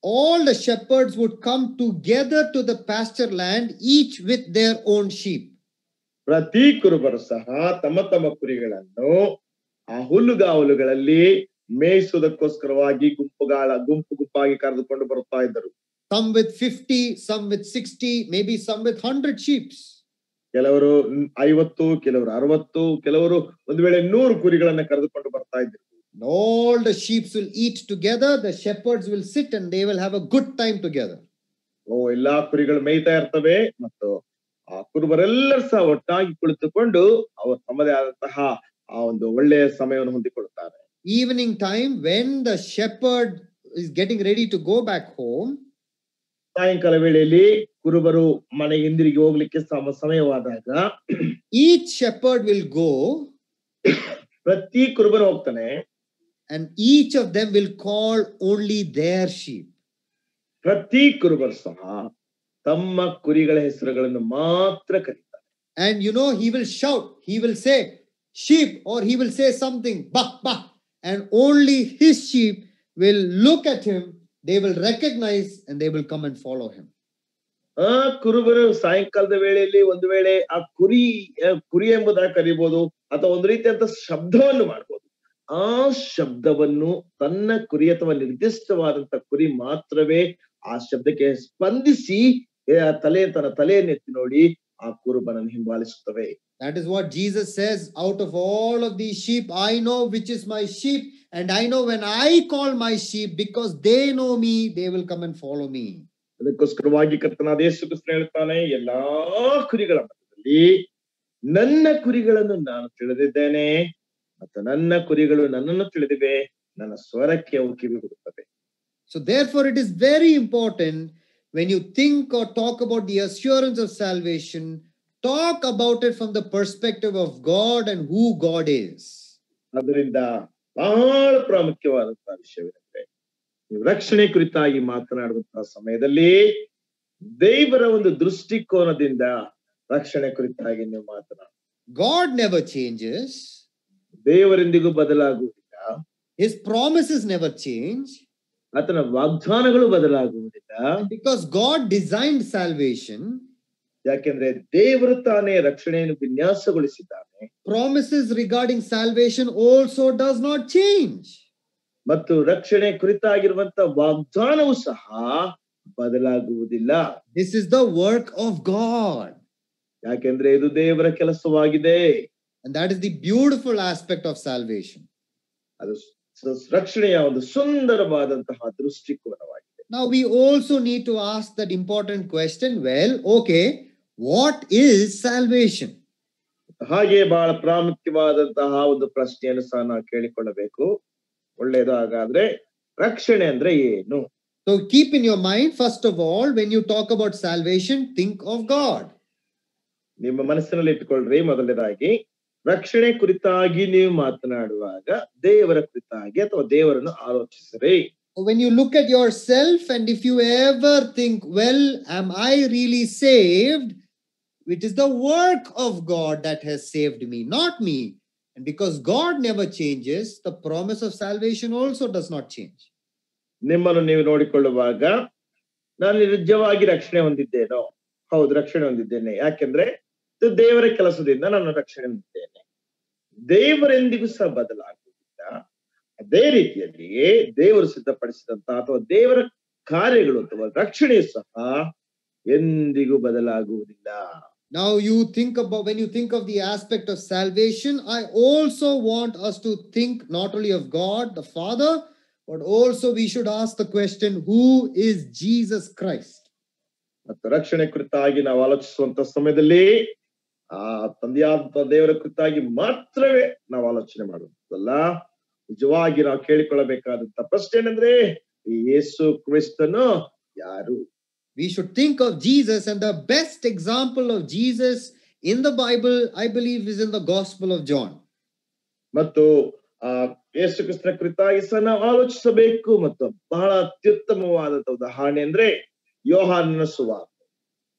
All the shepherds would come together to the pasture land, each with their own sheep. ಪ್ರತಿ ಕುರುಬರು ಸಹ ತಮ್ಮ ತಮ್ಮ ಕುರಿಗಳನ್ನು ಆ ಹುಲ್ಲುಗಾವಲುಗಳಲ್ಲಿ ಮೇಯಿಸುವುದಕ್ಕೋಸ್ಕರವಾಗಿ ಗುಂಪಾಗಿ ಕರೆದುಕೊಂಡು ಬರುತ್ತಾ ಇದ್ದರು. Some with 50, some with 60, maybe some with 100 sheep. ಕೆಲವರು 50, ಕೆಲವರು 60, ಕೆಲವರು ಒಂದು ವೇಳೆ 100 ಕುರಿಗಳನ್ನ ಕರೆದುಕೊಂಡು ಬರ್ತಾ ಇದ್ರು. All the sheep will eat together, the shepherds will sit and they will have a good time together. ಎಲ್ಲಾ ಕುರಿಗಳು ಮೇಯ್ತಾ ಇರ್ತವೆ ಮತ್ತು ಆ ಕುರುಬರೆಲ್ಲರೂ ಸಹ ಒಟ್ಟಾಗಿ ಕುಳಿತುಕೊಂಡು ಅವರು ತಮ್ಮದೇ ಆದಂತಹ ಆ ಒಂದು ಒಳ್ಳೆಯ ಸಮಯವನ್ನು ಹೊಂದಿಕೊಳ್ಳುತ್ತಾರೆ. Evening time, when the shepherd is getting ready to go back home, ಸಾಯಂಕಾಲ ವೇಳೆಯಲ್ಲಿ ಕುರುಬರು ಮನೆಗೆ ಹಿಂದಿರುಗಿ ಹೋಗ್ಲಿಕ್ಕೆ ಸಮಯವಾದಾಗ each shepherd will go ಪ್ರತಿ ಕುರುಬರು ಹೋಗ್ತಾನೆ and each of them will call only their sheep. ಪ್ರತಿ ಕುರುಬರು ಸಹ ತಮ್ಮ ಕುರಿಗಳ ಹೆಸರುಗಳನ್ನು ಮಾತ್ರ ಕರೀತಾರೆ. And you know, he will shout, he will say sheep, or he will say something, bah, bah, and only his sheep will look at him, they will recognize and they will come and follow him. ಆ ಕುರುಬರು ಸಾಯಂಕಾಲದ ವೇಳೆಯಲ್ಲಿ ಒಂದು ವೇಳೆ ಆ ಕುರಿ ಎಂಬುದಾಗಿ ಕರೀಬಹುದು ಅಥವಾ ಒಂದು ರೀತಿಯಂತ ಶಬ್ದವನ್ನು ಮಾಡ್ಬೋದು. ಆ ಶಬ್ದವನ್ನು ತನ್ನ ಕುರಿ ಅಥವಾ ನಿರ್ದಿಷ್ಟವಾದಂತ ಕುರಿ ಮಾತ್ರವೇ ಆ ಶಬ್ದಕ್ಕೆ ಸ್ಪಂದಿಸಿ ತನ್ನ ತಲೆಯನ್ನು ಎತ್ತಿ ನೋಡಿ ಆ ಕುರುಬನನ್ನು ಹಿಂಬಾಲಿಸುತ್ತವೆ. That is what Jesus says, out of all of these sheep, I know which is my sheep, and I know when I call my sheep, because they know me, they will come and follow me. ಅದಕ್ಕೋಸ್ಕರವಾಗಿ ಕರ್ತನಾದ ಯೇಸು ಕ್ರಿಸ್ತನು ಹೇಳ್ತಾನೆ, ಎಲ್ಲಾ ಕುರಿಗಳ ಮಧ್ಯದಲ್ಲಿ ನನ್ನ ಕುರಿಗಳನ್ನು ನಾನು ತಿಳಿದಿದ್ದೇನೆ ಮತ್ತು ನನ್ನ ಕುರಿಗಳು ನನ್ನನ್ನು ತಿಳಿದಿವೆ, ನನ್ನ ಸ್ವರಕ್ಕೆ ಅವು ಕಿವಿಗೊಡುತ್ತವೆ. So therefore it is very important when you think or talk about the assurance of salvation, talk about it from the perspective of God and who God is. ಅದರಿಂದ ಬಹಳ ಪ್ರಾಮುಖ್ಯವಾದಂತಹ ವಿಷಯವೇನೆಂದ್ರೆ, ನೀವು ರಕ್ಷಣೆ ಕುರಿತಾಗಿ ಮಾತನಾಡುವಂತಹ ಸಮಯದಲ್ಲಿ ದೇವರ ಒಂದು ದೃಷ್ಟಿಕೋನದಿಂದ ರಕ್ಷಣೆ ಕುರಿತಾಗಿ ನೀವು ಮಾತನಾಡಿ. God never changes. ದೇವರೆಂದಿಗೂ ಬದಲಾಗುವುದಿಲ್ಲ. His promises never change. ಆತನ ವಾಗ್ದಾನಗಳು ಬದಲಾಗುವುದಿಲ್ಲ. Because God designed salvation, ಯಾಕೆಂದ್ರೆ ದೇವರು ತಾನೇ ರಕ್ಷಣೆಯನ್ನು ವಿನ್ಯಾಸಗೊಳಿಸಿದ್ದಾನೆ. promises regarding salvation also does not change. ಮತ್ತು ರಕ್ಷಣೆ ಕುರಿತಾಗಿರುವಂತ ವಾಗ್ದಾನವೂ ಸಹ ಬದಲಾಗುವುದಿಲ್ಲ. This is the work of God. ಯಾಕೆಂದ್ರೆ ಇದು ದೇವರ ಕೆಲಸವಾಗಿದೆ. And that is the beautiful aspect of salvation. ಅದು ರಕ್ಷಣೆಯ ಒಂದು ಸುಂದರವಾದಂತಹ ದೃಷ್ಟಿಕೋನವಾಗಿದೆ. Now we also need to ask that important question, well, okay, what is salvation? ಹಾಗೆ ಬಹಳ ಪ್ರಾಮುಖ್ಯವಾದಂತಹ ಒಂದು ಪ್ರಶ್ನೆಯನ್ನು ಸಹ ನಾವು ಕೇಳಿಕೊಳ್ಳಬೇಕು. ಒಳ್ಳೆಯದು. ಹಾಗಾದ್ರೆ ರಕ್ಷಣೆ ಅಂದ್ರೆ ಏನು? So keep in your mind, first of all, when you talk about salvation, think of God. ನಿಮ್ಮ ಮನಸ್ಸಿನಲ್ಲಿ ಇಟ್ಟುಕೊಳ್ಳ್ರಿ, ಮೊದಲನೇದಾಗಿ ರಕ್ಷಣೆ ಕುರಿತಾಗಿ ನೀವು ಮಾತನಾಡುವಾಗ ದೇವರ ಕುರಿತಾಗಿ ಅಥವಾ ದೇವರನ್ನು ಆಲೋಚಿಸಿರಿ. When you look at yourself and if you ever think, well, am I really saved? It is the work of God that has saved me, not me. And because God never changes, the promise of salvation also does not change. ನಿಮ್ಮನ್ನು ನೀವು ನೋಡಿಕೊಳ್ಳುವಾಗ ನಾನು ನಿಜವಾಗಿ ರಕ್ಷಣೆ ಹೊಂದಿದ್ದೇನೋ? ಹೌದು, ರಕ್ಷಣೆ ಹೊಂದಿದ್ದೇನೆ. ಯಾಕೆಂದ್ರೆ ಇದು ದೇವರ ಕೆಲಸದಿಂದ ನಾನು ರಕ್ಷಣೆ ಹೊಂದಿದ್ದೇನೆ. ದೇವರೆಂದಿಗೂ ಸಹ ಬದಲಾಗುವುದಿಲ್ಲ. ಅದೇ ರೀತಿಯಲ್ಲಿಯೇ ದೇವರು ಸಿದ್ಧಪಡಿಸಿದಂತಹ ಅಥವಾ ದೇವರ ಕಾರ್ಯಗಳು ಅಥವಾ ರಕ್ಷಣೆ ಸಹ ಎಂದಿಗೂ ಬದಲಾಗುವುದಿಲ್ಲ. Now you think about, when you think of the aspect of salvation, I also want us to think not only of God the Father, but also we should ask the question, who is Jesus Christ? ಮತ್ತು ರಕ್ಷಣೆ ಕುರಿತಾಗಿ ನಾವು ಆಲೋಚಿಸುವಂತ ಸಮಯದಲ್ಲಿ ಆ ತಂದೆಯಾದ ದೇವರ ಕುರಿತಾಗಿ ಮಾತ್ರವೇ ನಾವು ಆಲೋಚನೆ ಮಾಡುವುದಲ್ಲ. ನಿಜವಾಗಿ ನಾವು ಕೇಳಿಕೊಳ್ಳಬೇಕಾದಂತ ಪ್ರಶ್ನೆ ಏನಂದ್ರೆ, ಈ ಯೇಸು ಕ್ರಿಸ್ತನು ಯಾರು? We should think of Jesus, and the best example of Jesus in the Bible, I believe, is in the Gospel of John. ಮತ್ತು ಆ ಯೇಸು ಕ್ರಿಸ್ತನ ಕುರಿತಾಗಿ ಸಹ ನಾವು ಆಲೋಚಿಸಬೇಕು. ಮತ್ತು ಬಹಳ ಅತ್ಯುತ್ತಮವಾದಂತ ಉದಾಹರಣೆ ಅಂದ್ರೆ ಯೋಹಾನನ ಸುವಾರ್ತೆ.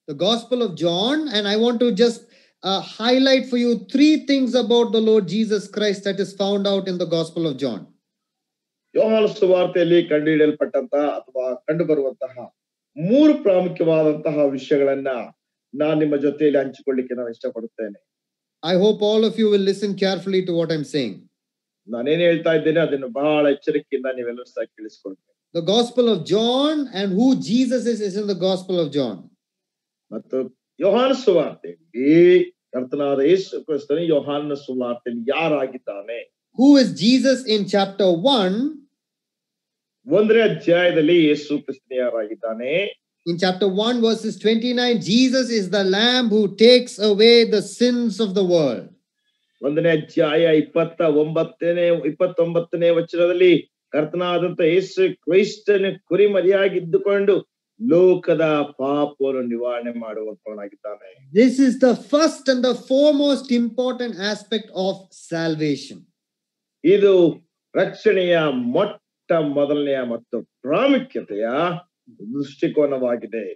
The Gospel of John, and I want to just highlight for you 3 things about the Lord Jesus Christ that is found out in the Gospel of John. ಯೋಹಾನ ಸುವಾರ್ತೆಯಲ್ಲಿ ಕಂಡುಹಿಡಿಯಲ್ಪಟ್ಟಂತ ಅಥವಾ ಕಂಡು ಬರುವಂತಹ 3 ಪ್ರಾಮುಖ್ಯವಾದಂತಹ ವಿಷಯಗಳನ್ನ ನಾನು ನಿಮ್ಮ ಜೊತೆಯಲ್ಲಿ ಹಂಚಿಕೊಳ್ಳಿಕ್ಕೆ ನಾನು ಇಷ್ಟಪಡುತ್ತೇನೆ. I hope all of you will listen carefully to what I'm saying. ನಾನೇನ್ ಹೇಳ್ತಾ ಇದ್ದೇನೆ ಅದನ್ನು ಬಹಳ ಎಚ್ಚರಿಕೆಯಿಂದ ನೀವೆಲ್ಲರೂ ಸಹ ಕೇಳಿಸ್ಕೊಳ್ಬೇಕು. The Gospel of John and who Jesus is in the Gospel of John. ಮತ್ತು ಯೋಹಾನ ಸುವಾರ್ತೆಯಲ್ಲಿ ಕರ್ತನಾದ ಯೇಸು ಕ್ರಿಸ್ತನು ಯೋಹಾನನ ಸುವಾರ್ತೆಯಲ್ಲಿ ಯಾರಾಗಿದ್ದಾನೆ? Who is Jesus in chapter 1? 1ನೇ ಅಧ್ಯಾಯದಲ್ಲಿ ಯೇಸು ಕ್ರಿಸ್ತನು ಯಾರಾಗಿದ್ದಾನೆ? In chapter 1 verses 29, Jesus is the Lamb who takes away the sins of the world. 1ನೇ ಅಧ್ಯಾಯ 29ನೇ ವಚನದಲ್ಲಿ ಕರ್ತನಾದಂತ ಯೇಸು ಕ್ರಿಸ್ತನ ಕುರಿಮರಿಯಾಗಿದ್ದುಕೊಂಡು ಲೋಕದ ಪಾಪವನ್ನು ನಿವಾರಣೆ ಮಾಡುವಂತವನಾಗಿದ್ದಾನೆ. This is the first and the foremost important aspect of salvation. ಇದು ರಕ್ಷಣೆಯ ಮೊಟ್ಟ ಮೊದಲನೆಯ ಮತ್ತು ಪ್ರಾಮುಖ್ಯತೆಯ ದೃಷ್ಟಿಕೋನವಾಗಿದೆ.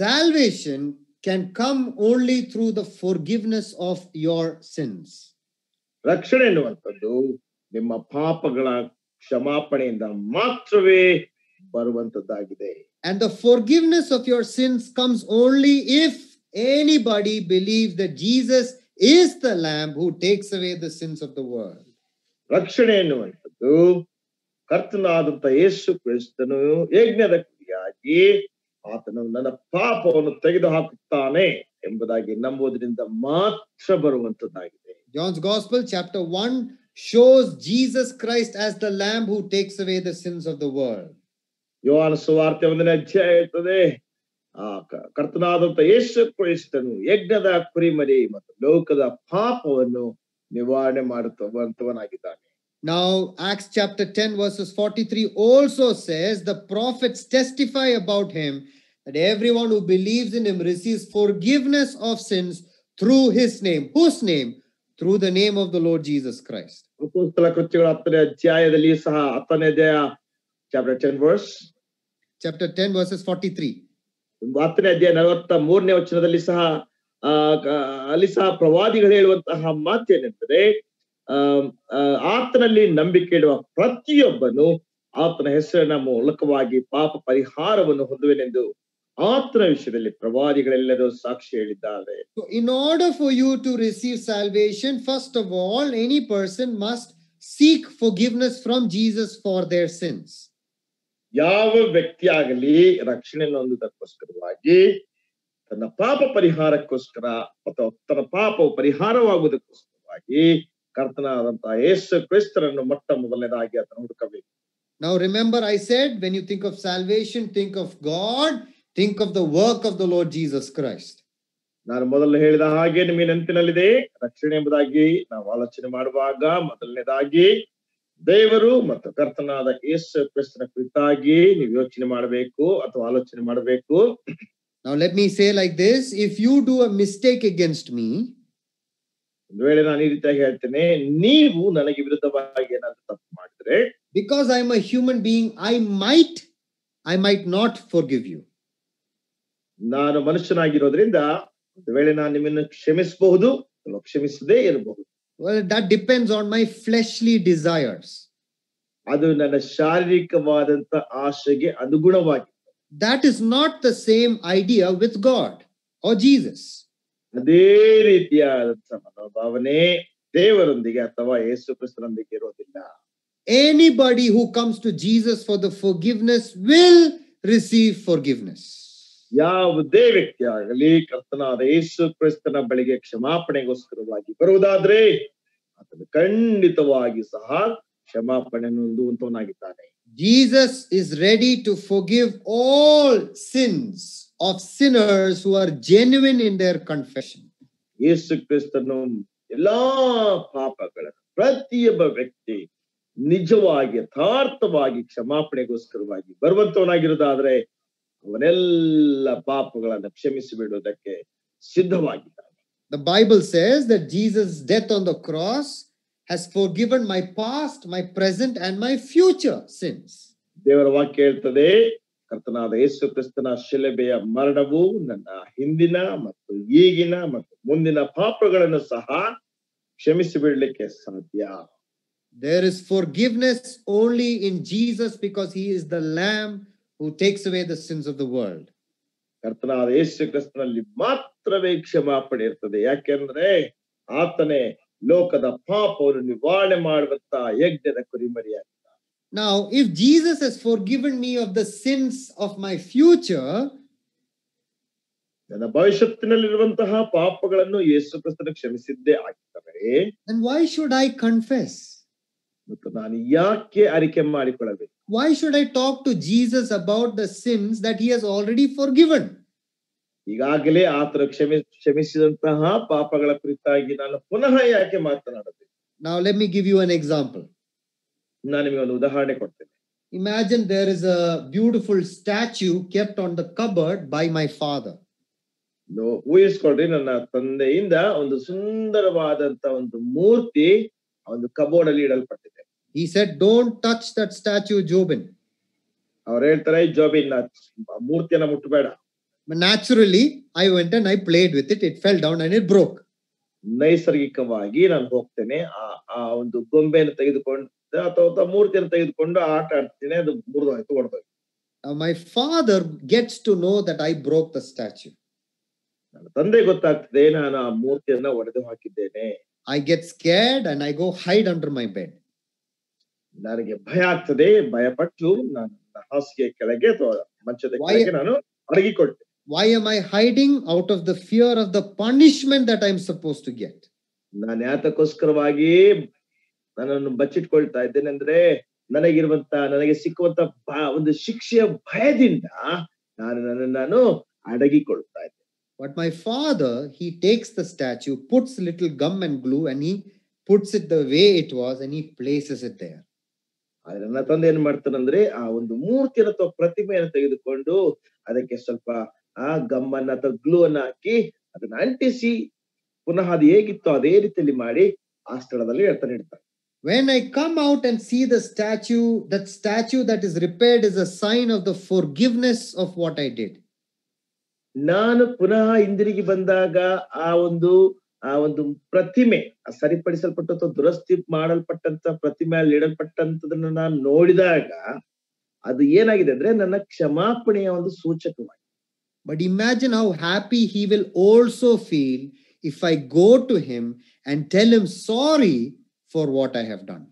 Salvation can come only through the forgiveness of your sins. ರಕ್ಷಣೆ ಎನ್ನುವಂಥದ್ದು ನಿಮ್ಮ ಪಾಪಗಳ ಕ್ಷಮಾಪಣೆಯಿಂದ ಮಾತ್ರವೇ ಬರುವಂತದ್ದಾಗಿದೆ. And the forgiveness of your sins comes only if anybody believes that Jesus is the Lamb who takes away the sins of the world. ರಕ್ಷಣೆ ಎನ್ನುವಂಥದ್ದು ಕರ್ತನಾದಂತ ಯೇಸು ಕ್ರಿಸ್ತನು ಯಜ್ಞದ ಕ್ರಿಯೆಯಾಗಿ ಆತನು ನನ್ನ ಪಾಪವನ್ನು ತೆಗೆದು ಹಾಕುತ್ತಾನೆ ಎಂಬುದಾಗಿ ನಂಬುವುದರಿಂದ ಮಾತ್ರ ಬರುವಂತದ್ದಾಗಿದೆ. John's Gospel chapter 1 shows Jesus Christ as the Lamb who takes away the sins of the world. ಯೋಹಾನ ಸುವಾರ್ತೆ 1ನೇ ಅಧ್ಯಾಯ ಹೇಳ್ತದೆ, ಆ ಕರ್ತನಾದಂತ ಯೇಸು ಕ್ರಿಸ್ತನು ಯಜ್ಞದ ಕುರಿಮರಿ ಮತ್ತು ಲೋಕದ ಪಾಪವನ್ನು ನಿವಾರಣೆ ಮಾಡುವಂತವನಾಗಿದ್ದಾನೆ. Now Acts chapter 10 verses 43 also says the prophets testify about him that everyone who believes in him receives forgiveness of sins through his name. Whose name? Through the name of the Lord Jesus Christ. ಅಪೊಸ್ತಲ ಕೃತ್ಯಗಳ 10ನೇ ಅಧ್ಯಾಯದಲ್ಲಿ ಸಹ 10ನೇ ಅಧ್ಯಾಯ chapter 10 verse Chapter 10 verses 43. 10ನೇ ಅಧ್ಯಾಯ 43ನೇ ವಚನದಲ್ಲಿ ಸಹ ಅಲ್ಲಿ ಸಹ ಪ್ರವಾದಿಗಳು ಹೇಳುವಂತಹ ಮಾತೇನೆಂದರೆ, ಆತನಲ್ಲಿ ನಂಬಿಕೆ ಇಡುವ ಪ್ರತಿಯೊಬ್ಬನು ಆತನ ಹೆಸರಿನ ಮೂಲಕವಾಗಿ ಪಾಪ ಪರಿಹಾರವನ್ನು ಹೊಂದುವೆನೆಂದು ಆತನ ವಿಷಯದಲ್ಲಿ ಪ್ರವಾದಿಗಳೆಲ್ಲರೂ ಸಾಕ್ಷಿ ಹೇಳಿದ್ದಾರೆ. So in order for you to receive salvation, first of all, any person must seek forgiveness from Jesus for their sins. ಯಾವ ವ್ಯಕ್ತಿಯಾಗಲಿ ರಕ್ಷಣೆಯನ್ನು ಹೊಂದುವುದಕ್ಕೋಸ್ಕರವಾಗಿ ತನ್ನ ಪಾಪ ಪರಿಹಾರಕ್ಕೋಸ್ಕರ ಅಥವಾ ತನ್ನ ಪಾಪವು ಪರಿಹಾರವಾಗುವುದಕ್ಕೋಸ್ಕರವಾಗಿ ಕರ್ತನಾದಂತಹ ಯೇಸು ಕ್ರಿಸ್ತನನ್ನು ಮೊಟ್ಟ ಮೊದಲನೇದಾಗಿ ಆತನು ಹುಡುಕಬೇಕು. Now remember, I said when you think of salvation, think of God, think of the work of the Lord Jesus Christ. ನಾನು ಮೊದಲು ಹೇಳಿದ ಹಾಗೆ ನಿಮ್ಮ ನೆನಪಿನಲ್ಲಿದೆ, ರಕ್ಷಣೆ ಎಂಬುದಾಗಿ ನಾವು ಆಲೋಚನೆ ಮಾಡುವಾಗ ಮೊದಲನೇದಾಗಿ ದೇವರು ಮತ್ತು ಕರ್ತನಾದ ಯೇಸು ಕ್ರಿಸ್ತನ ಕುರಿತಾಗಿ ನೀವು ಯೋಚನೆ ಮಾಡಬೇಕು ಅಥವಾ ಆಲೋಚನೆ ಮಾಡಬೇಕು. Now let me say like this, if you do a mistake against me, ಒಂದು ವೇಳೆ ನಾನು ಈ ರೀತಿಯಾಗಿ ಹೇಳ್ತೇನೆ, ನೀವು ನನಗೆ ವಿರುದ್ಧವಾಗಿ ಏನಾದ್ರು ತಪ್ಪು ಮಾಡಿದ್ರೆ, because I am a human being, I might not forgive you. ನಾನು ಮನುಷ್ಯನಾಗಿರೋದ್ರಿಂದ ಒಂದು ವೇಳೆ ನಾನು ನಿಮ್ಮನ್ನು ಕ್ಷಮಿಸಬಹುದು ಅಥವಾ ಕ್ಷಮಿಸದೇ ಇರಬಹುದು. Well, that depends on my fleshly desires. ಅದು ನನ್ನ ಶಾರೀರಿಕವಾದಂತ ಆಶೆಗೆ ಅನುಗುಣವಾಗಿ. That is not the same idea with God or Jesus. ಅದೇ ರೀತಿಯಾದಂತಹ ಮನೋಭಾವನೆ ದೇವರೊಂದಿಗೆ ಅಥವಾ ಯೇಸು ಕ್ರಿಸ್ತನೊಂದಿಗೆ ಇರೋದಿಲ್ಲ. Anybody who comes to Jesus for the forgiveness will receive forgiveness. ಯಾವುದೇ ವ್ಯಕ್ತಿ ಆಗಲಿ ಕರ್ತನಾದ ಯೇಸು ಕ್ರಿಸ್ತನ ಬಳಿಗೆ ಕ್ಷಮಾಪಣೆಗೋಸ್ಕರವಾಗಿ ಬರುವುದಾದ್ರೆ ಆತನು ಖಂಡಿತವಾಗಿ ಸಹ ಕ್ಷಮಾಪಣೆಯನ್ನು ಹೊಂದುವಂತವನಾಗಿದ್ದಾನೆ. Jesus is ready to forgive all sins of sinners who are genuine in their confession. ಯೇಸು ಕ್ರಿಸ್ತನು ಎಲ್ಲಾ ಪಾಪಗಳನ್ನು ಪ್ರತಿಯೊಬ್ಬ ವ್ಯಕ್ತಿ ನಿಜವಾಗಿ ಯಥಾರ್ಥವಾಗಿ ಕ್ಷಮಾಪಣೆಗೋಸ್ಕರವಾಗಿ ಬರುವಂತವನಾಗಿರುವುದಾದ್ರೆ ಅವನೆಲ್ಲ ಪಾಪಗಳನ್ನು ಕ್ಷಮಿಸಿ ಬಿಡುವುದಕ್ಕೆ ಸಿದ್ಧವಾಗಿದ್ದಾನೆ. The Bible says that Jesus' death on the cross has forgiven my past, my present, and my future sins. ದೇವರ ವಾಕ್ಯ ಹೇಳ್ತದೆ, ಕರ್ತನಾದ ಯೇಸು ಕ್ರಿಸ್ತನ ಶಿಲುಬೆಯ ಮರಣವು ನನ್ನ ಹಿಂದಿನ ಮತ್ತು ಈಗಿನ ಮತ್ತು ಮುಂದಿನ ಪಾಪಗಳನ್ನು ಸಹ ಕ್ಷಮಿಸಿ ಬಿಡಲಿಕ್ಕೆ ಸಾಧ್ಯ. There is forgiveness only in Jesus because he is the Lamb who takes away the sins of the world. ಕರ್ತನಾದ ಯೇಸು ಕ್ರಿಸ್ತನಲ್ಲಿ ಮಾತ್ರವೇ ಕ್ಷಮಾಪಣೆ ಇರ್ತದೆ. ಯಾಕೆಂದ್ರೆ ಆತನೇ ಲೋಕದ ಪಾಪವನ್ನು ನಿವಾರಣೆ ಮಾಡುವಂತ ಯಜ್ಞದ ಕುರಿಮರಿಯಾಗಿದ್ದಾನೆ. Now, if Jesus has forgiven me of the sins of my future, ನನ್ನ ಭವಿಷ್ಯತ್ತಿನಲ್ಲಿರುವಂತಹ ಪಾಪಗಳನ್ನು ಯೇಸು ಕ್ರಿಸ್ತನು ಕ್ಷಮಿಸಿದ್ದೇ ಆಗಿದ್ದರೆ then why should I confess? ಮತ್ತು ನಾನು ಯಾಕೆ ಅರಿಕೆ ಮಾಡಿಕೊಳ್ಳಬೇಕು? Why should I talk to Jesus about the sins that he has already forgiven? ಈಗಾಗಲೇ ಆತನು ಕ್ಷಮಿಸಿದಂತಹ ಪಾಪಗಳ ಕುರಿತಾಗಿ ನಾನು ಪುನಃ ಯಾಕೆ ಮಾತನಾಡಬೇಕು? Now, let me give you an example. ನಾನು ನಿಮಗೆ ಒಂದು ಉದಾಹರಣೆ ಕೊಡ್ತೇನೆ. Imagine there is a beautiful statue kept on the cupboard by my father. ಊಹಿಸ್ಕೊಳ್ರಿ, ನನ್ನ ತಂದೆಯಿಂದ ಒಂದು ಸುಂದರವಾದಂತ ಒಂದು ಮೂರ್ತಿ ಒಂದು ಕಬೋರ್ಡ್ ಅಲ್ಲಿ ಇಡಲ್ಪಟ್ಟಿದೆ. He said, don't touch that statue, Jobin. ಅವ್ರು ಹೇಳ್ತಾರೆ, ಜೋಬಿನ್ ಮೂರ್ತಿಯನ್ನ ಮುಟ್ಟಬೇಡ. But naturally, I went and I played with it. It fell down and it broke. ನೈಸರ್ಗಿಕವಾಗಿ ನಾನು ಹೋಗ್ತೇನೆ, ಆ ಒಂದು ಗೊಂಬೆಯನ್ನು ತೆಗೆದುಕೊಂಡು ಅಥವಾ ಮೂರ್ತಿಯನ್ನು ತೆಗೆದುಕೊಂಡು ಆಟ ಆಡ್ತೀನಿ, ಅದು ಮುರಿದೋಯ್ತು, ಹೊಡೆದೋಯ್ತು. My father gets to know that I broke the statue. ನನ್ನ ತಂದೆ ಗೊತ್ತಾಗ್ತದೆ ನಾನು ಆ ಮೂರ್ತಿಯನ್ನ ಒಡೆದು ಹಾಕಿದ್ದೇನೆ. I get scared and I go hide under my bed. ನನಗೆ ಭಯ ಆಗ್ತದೆ, ಭಯಪಟ್ಟು ನಾನು ಹಾಸಿಗೆ ಕೆಳಗೆ ಅಥವಾ ಮಂಚದ ಕೆಳಗೆ ನಾನು ಅಡಗಿಕೊಳ್ತೇನೆ. Why am I hiding? Out of the fear of the punishment that I'm supposed to get. ನಾನು ಯಾತಕ್ಕೋಸ್ಕರವಾಗಿ ನನ್ನನ್ನು ಬಚ್ಚಿಟ್ಕೊಳ್ತಾ ಇದ್ದೇನೆ ಅಂದ್ರೆ ನನಗೆ ಸಿಕ್ಕುವಂತ ಒಂದು ಶಿಕ್ಷೆಯ ಭಯದಿಂದ ನಾನು ಅಡಗಿಕೊಳ್ತಾ ಇದ್ದೇನೆ. But my father, he takes the statue, puts little gum and glue, and he puts it the way it was, and he places it there. ಆದ್ರೆ ನನ್ನ ತಂದೆ ಏನ್ ಮಾಡ್ತಾನಂದ್ರೆ ಆ ಒಂದು ಮೂರ್ತಿಯನ್ನು ಅಥವಾ ಪ್ರತಿಮೆಯನ್ನು ತೆಗೆದುಕೊಂಡು ಅದಕ್ಕೆ ಸ್ವಲ್ಪ ಗಮ್ಮನ್ನ ಅಥವಾ ಗ್ಲೂ ಅನ್ನ ಹಾಕಿ ಅದನ್ನ ಅಂಟಿಸಿ ಪುನಃ ಅದು ಹೇಗಿತ್ತು ಅದೇ ರೀತಿಯಲ್ಲಿ ಮಾಡಿ ಆ ಸ್ಥಳದಲ್ಲಿ ಇಡ್ತಾನೆ. When I come out and see the statue, that statue that is repaired is a sign of the forgiveness of what I did. ನಾನು ಪುನಃ ಹಿಂದಿರುಗಿ ಬಂದಾಗ ಆ ಒಂದು ಪ್ರತಿಮೆ ಸರಿಪಡಿಸಲ್ಪಟ್ಟ ಅಥವಾ ದುರಸ್ತಿ ಮಾಡಲ್ಪಟ್ಟಂತ ಪ್ರತಿಮೆಯಲ್ಲಿ ಇಡಲ್ಪಟ್ಟಂತದನ್ನ ನಾನು ನೋಡಿದಾಗ ಅದು ಏನಾಗಿದೆ ಅಂದ್ರೆ ನನ್ನ ಕ್ಷಮಾಪಣೆಯ ಒಂದು ಸೂಚಕವಾಗಿದೆ. But imagine how happy he will also feel if I go to him and tell him sorry for what I have done.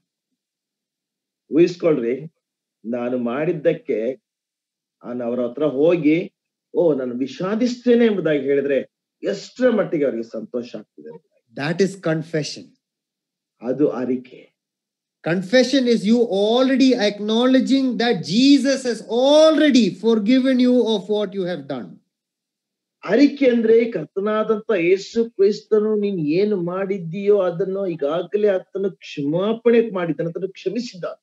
ಊಹಿಸ್ಕೊಳ್ರಿ, ನಾನು ಮಾಡಿದ್ದಕ್ಕೆ ನಾನು ಅವರ ಹತ್ರ ಹೋಗಿ ನಾನು ವಿಷಾದಿಸ್ತೇನೆ ಎಂಬುದಾಗಿ ಹೇಳಿದ್ರೆ ಎಷ್ಟರ ಮಟ್ಟಿಗೆ ಅವರಿಗೆ ಸಂತೋಷ ಆಗ್ತದೆ. That is confession. ಅದು ಅರಿಕೆ. Confession is you already acknowledging that Jesus has already forgiven you of what you have done. ಅರಿಕೆ ಅಂದ್ರೆ ಕರ್ತನಾದಂತ ಯೇಸು ಕ್ರಿಸ್ತನು ನೀನ್ ಏನು ಮಾಡಿದ್ದೀಯೋ ಅದನ್ನು ಈಗಾಗಲೇ ಆತನು ಕ್ಷಮಾಪಣೆ ಮಾಡಿದ್ದಾನೆ, ಆತನು ಕ್ಷಮಿಸಿದ್ದಾನೆ.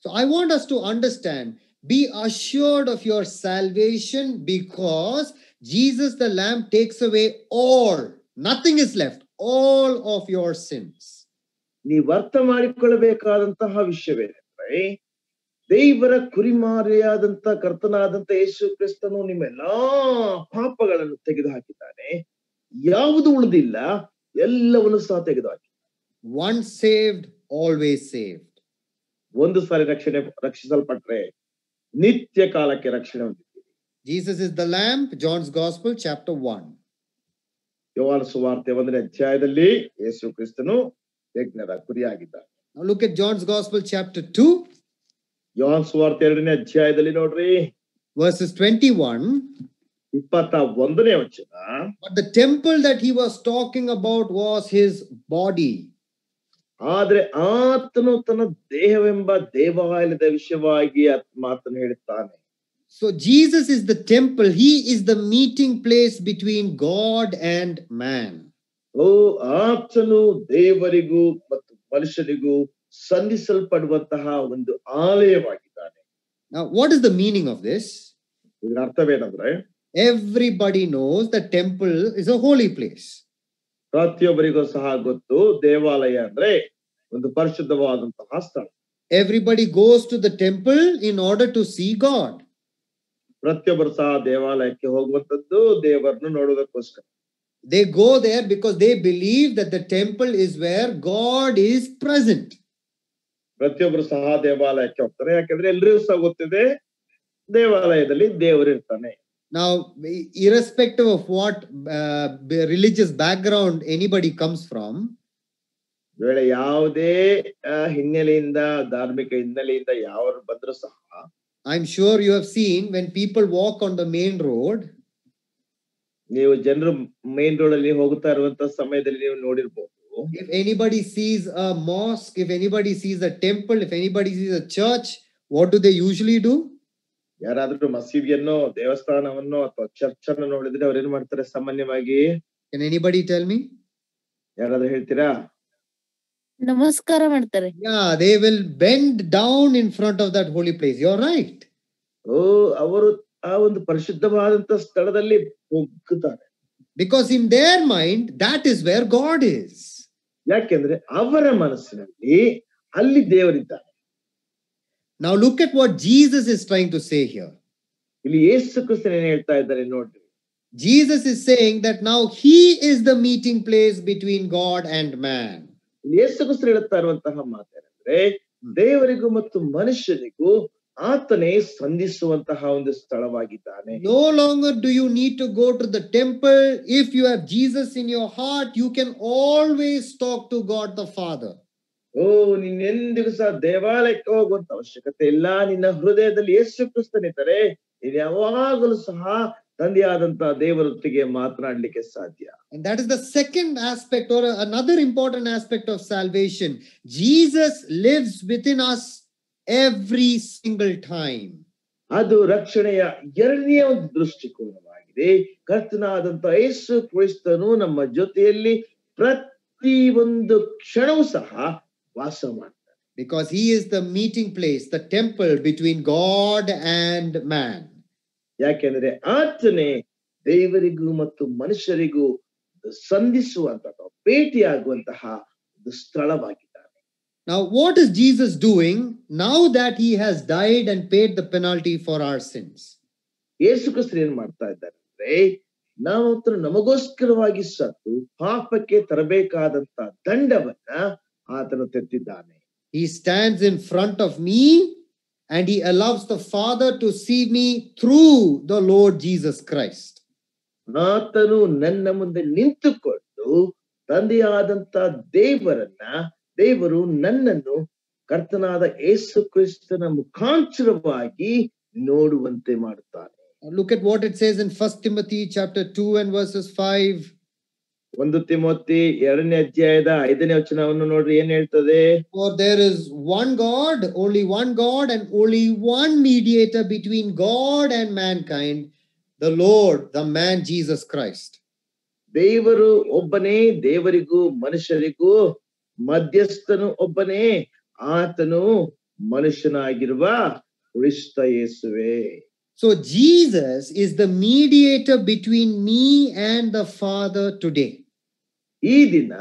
So I want us to understand, be assured of your salvation because Jesus the Lamb takes away all, nothing is left, all of your sins. ನೀವು ಅರ್ಥ ಮಾಡಿಕೊಳ್ಳಬೇಕಾದಂತಹ ವಿಷಯವೇನೆಂದ್ರೆ ದೇವರ ಕುರಿಮಾರಿಯಾದಂತ ಕರ್ತನಾದಂತ ಯೇಸು ಕ್ರಿಸ್ತನು ನಿಮ್ಮೆಲ್ಲಾ ಪಾಪಗಳನ್ನು ತೆಗೆದು ಹಾಕಿದ್ದಾನೆ, ಯಾವುದು ಉಳಿದಿಲ್ಲ, ಎಲ್ಲವನ್ನು ಸಹ ತೆಗೆದು ಹಾಕಿದ್ದಾನೆ. Once saved, always saved. ಒಂದು ಸಾರಿ ರಕ್ಷಿಸಲ್ಪಟ್ರೆ ನಿತ್ಯ ಕಾಲಕ್ಕೆ ರಕ್ಷಣೆ ಹೊಂದಿದ್ದೀವಿ. Jesus is the Lamb, John's Gospel, chapter 1. ಯೋಹಾನ ಸುವಾರ್ತೆ 1ನೇ ಅಧ್ಯಾಯದಲ್ಲಿ ಯೇಸು ಕ್ರಿಸ್ತನು ಯಜ್ಞದ ಕುರಿಯಾಗಿದ್ದಾನೆ. Now look at John's Gospel, chapter 2. ಯೋಹಾನ ಸುವಾರ್ತೆ 2ನೇ ಅಧ್ಯಾಯದಲ್ಲಿ ನೋಡ್ರಿ, verses 21. 21ನೇ ವಚನ. But the temple that he was talking about was his body. ಆದ್ರೆ ಆತನು ತನ್ನ ದೇಹವೆಂಬ ದೇವಾಲಯದ ವಿಷಯವಾಗಿ ಮಾತನ್ನು ಹೇಳುತ್ತಾನೆ. So Jesus is the temple. He is the meeting place between God and man. ಆತನು ದೇವರಿಗೂ ಮತ್ತು ಮನುಷ್ಯರಿಗೂ ಸಂಧಿಸಲ್ಪಡುವಂತಹ ಒಂದು ಆಲಯವಾಗಿದ್ದಾನೆ. Now, what is the meaning of this? ಇದರ ಅರ್ಥವೇನಂದ್ರೆ, Everybody knows the temple is a holy place. ಪ್ರತಿಯೊಬ್ಬರಿಗೂ ಸಹ ಗೊತ್ತು ದೇವಾಲಯ ಅಂದ್ರೆ ಒಂದು ಪರಿಶುದ್ಧವಾದಂತಹ ಸ್ಥಳ. Everybody goes to the temple in order to see God. ಪ್ರತಿಯೊಬ್ಬರು ಸಹ ದೇವಾಲಯಕ್ಕೆ ಹೋಗುವಂತದ್ದು ದೇವರನ್ನು ನೋಡುವುದಕ್ಕೋಸ್ಕರ. They go there because they believe that the temple is where God is present. ಪ್ರತಿಯೊಬ್ಬರು ಸಹ ದೇವಾಲಯಕ್ಕೆ ಹೋಗ್ತಾರೆ, ಯಾಕಂದ್ರೆ ಎಲ್ರಿಗೂ ಸಹ ಗೊತ್ತಿದೆ ದೇವಾಲಯದಲ್ಲಿ ದೇವರು ಇರ್ತಾನೆ. Now, irrespective of what religious background anybody comes from, ವೇಳೆ ಯಾವುದೇ ಹಿನ್ನೆಲೆಯಿಂದ ಧಾರ್ಮಿಕ ಹಿನ್ನೆಲೆಯಿಂದ ಯಾರು ಬಂದ್ರು ಸಹ, I'm sure you have seen when people walk on the main road, ನೀವು ಜನರು ಮೇನ್ ರೋಡ್ ಅಲ್ಲಿ ಹೋಗುತ್ತಾ ಇರುವಂತ ಸಮಯದಲ್ಲಿ ನೀವು ನೋಡಿರ್ಬೋದು. if anybody sees a mosque, if anybody sees a temple, if anybody sees a church, what do they usually do? ಯಾರಾದ್ರೂ ಮಸೀದಿಯನ್ನು, ದೇವಸ್ಥಾನವನ್ನು ಅಥವಾ ಚರ್ಚ್ ಅನ್ನು ನೋಡಿದ್ರೆ ಅವ್ರು ಏನ್ ಮಾಡ್ತಾರೆ ಸಾಮಾನ್ಯವಾಗಿ? Can anybody tell me? ಯಾರಾದ್ರೂ ಹೇಳ್ತೀರಾ? ನಮಸ್ಕಾರ ಮಾಡ್ತಾರೆ. Yeah, they will bend down in front of that holy place. You're right. ಅವರು ಆ ಒಂದು ಪರಿಶುದ್ಧವಾದಂತ ಸ್ಥಳದಲ್ಲಿ ಹೋಗುತ್ತಾರೆ. Because in their mind, that is where God is. ಯಾಕೆಂದ್ರೆ ಅವರ ಮನಸ್ಸಿನಲ್ಲಿ ಅಲ್ಲಿ ದೇವರಿದ್ದಾನೆ. Now look at what Jesus is trying to say here. ಇಲ್ಲಿ ಯೇಸು ಕ್ರಿಸ್ತನು ಏನ್ ಹೇಳ್ತಾ ಇದ್ದಾರೆ ನೋಡ್ರಿ. Jesus is saying that now he is the meeting place between God and man. ಯೇಸು ಕ್ರಿಸ್ತನು ಹೇಳುತ್ತಾ ಇರುವಂತಹ ಮಾತೇನೆಂದ್ರೆ, ದೇವರಿಗೂ ಮತ್ತು ಮನುಷ್ಯನಿಗೂ ಆತನೇ ಸಂಧಿಸುವಂತಹ ಒಂದು ಸ್ಥಳವಾಗಿದ್ದಾನೆ. No longer do you need to go to the temple. If you have Jesus in your heart, you can always talk to God the Father. ನಿನ್ನೆಂದಿಗೂ ಸಹ ದೇವಾಲಯಕ್ಕೆ ಹೋಗುವಂತ ಅವಶ್ಯಕತೆ ಇಲ್ಲ. ನಿನ್ನ ಹೃದಯದಲ್ಲಿ ಯೇಸು ಕ್ರಿಸ್ತನಿದ್ದರೆ ನೀನು ಯಾವಾಗಲೂ ಸಹ ತಂದೆಯಾದಂತಹ ದೇವರೊಟ್ಟಿಗೆ ಮಾತನಾಡಲಿಕ್ಕೆ ಸಾಧ್ಯ. And that is the second aspect, or another important aspect of salvation. Jesus lives within us every single time. ಅದು ರಕ್ಷಣೆಯ ಎರಡನೆಯ ಒಂದು ದೃಷ್ಟಿಕೋನವಾಗಿದೆ. ಕರ್ತನಾದಂತಹ ಯೇಸು ಕ್ರಿಸ್ತನು ನಮ್ಮ ಜೊತೆಯಲ್ಲಿ ಪ್ರತಿ ಒಂದು ಕ್ಷಣವೂ ಸಹ ವಾಸ ಮಾಡ್ತಾರೆ. Because he is the meeting place, the temple between God and man. ಯಾಕೆಂದ್ರೆ ಆತನೇ ದೇವರಿಗೂ ಮತ್ತು ಮನುಷ್ಯರಿಗೂ ಸಂಧಿಸುವಂತಹ, ಭೇಟಿಯಾಗುವಂತಹ ಒಂದು ಸ್ಥಳವಾಗಿದ್ದಾನೆ. Now, what is Jesus doing now that he has died and paid the penalty for our sins? ಯೇಸು ಕ್ರಿಸ್ತನು ಏನ್ ಮಾಡ್ತಾ ಇದ್ದಾರೆ ಅಂದ್ರೆ, ನಾವು ನಮಗೋಸ್ಕರವಾಗಿ ಸತ್ತು ಪಾಪಕ್ಕೆ ತರಬೇಕಾದಂತ ದಂಡವನ್ನ ಆತನು ತೆತ್ತಿದ್ದಾನೆ. He stands in front of me and he allows the Father to see me through the Lord Jesus Christ. ಆತನು ನನ್ನ ಮುಂದೆ ನಿಂತುಕೊಂಡು ತಂದೆಯಾದಂತ ದೇವರು ನನ್ನನ್ನು ಕರ್ತನಾದ ಯೇಸು ಕ್ರಿಸ್ತನ ಮುಖಾಂತರವಾಗಿ ನೋಡುವಂತೆ ಮಾಡುತ್ತಾನೆ. Look at what it says in 1 Timothy chapter 2 and verses 5. 1 Timothy 2ನೇ ಅಧ್ಯಾಯದ 5ನೇ ವಚನವನ್ನು ನೋಡ್ರಿ, ಏನ್ ಹೇಳ್ತದೆ? For there is one God, only one God, and only one mediator between God and mankind, the Lord, the man Jesus Christ. ದೇವರು ಒಬ್ಬನೇ, ದೇವರಿಗೂ ಮನುಷ್ಯರಿಗೂ ಮಧ್ಯಸ್ಥನು ಒಬ್ಬನೇ, ಆತನು ಮನುಷ್ಯನಾಗಿರುವ ಕ್ರಿಸ್ತ ಯೇಸುವೇ. So Jesus is the mediator between me and the Father today. ಈ ದಿನ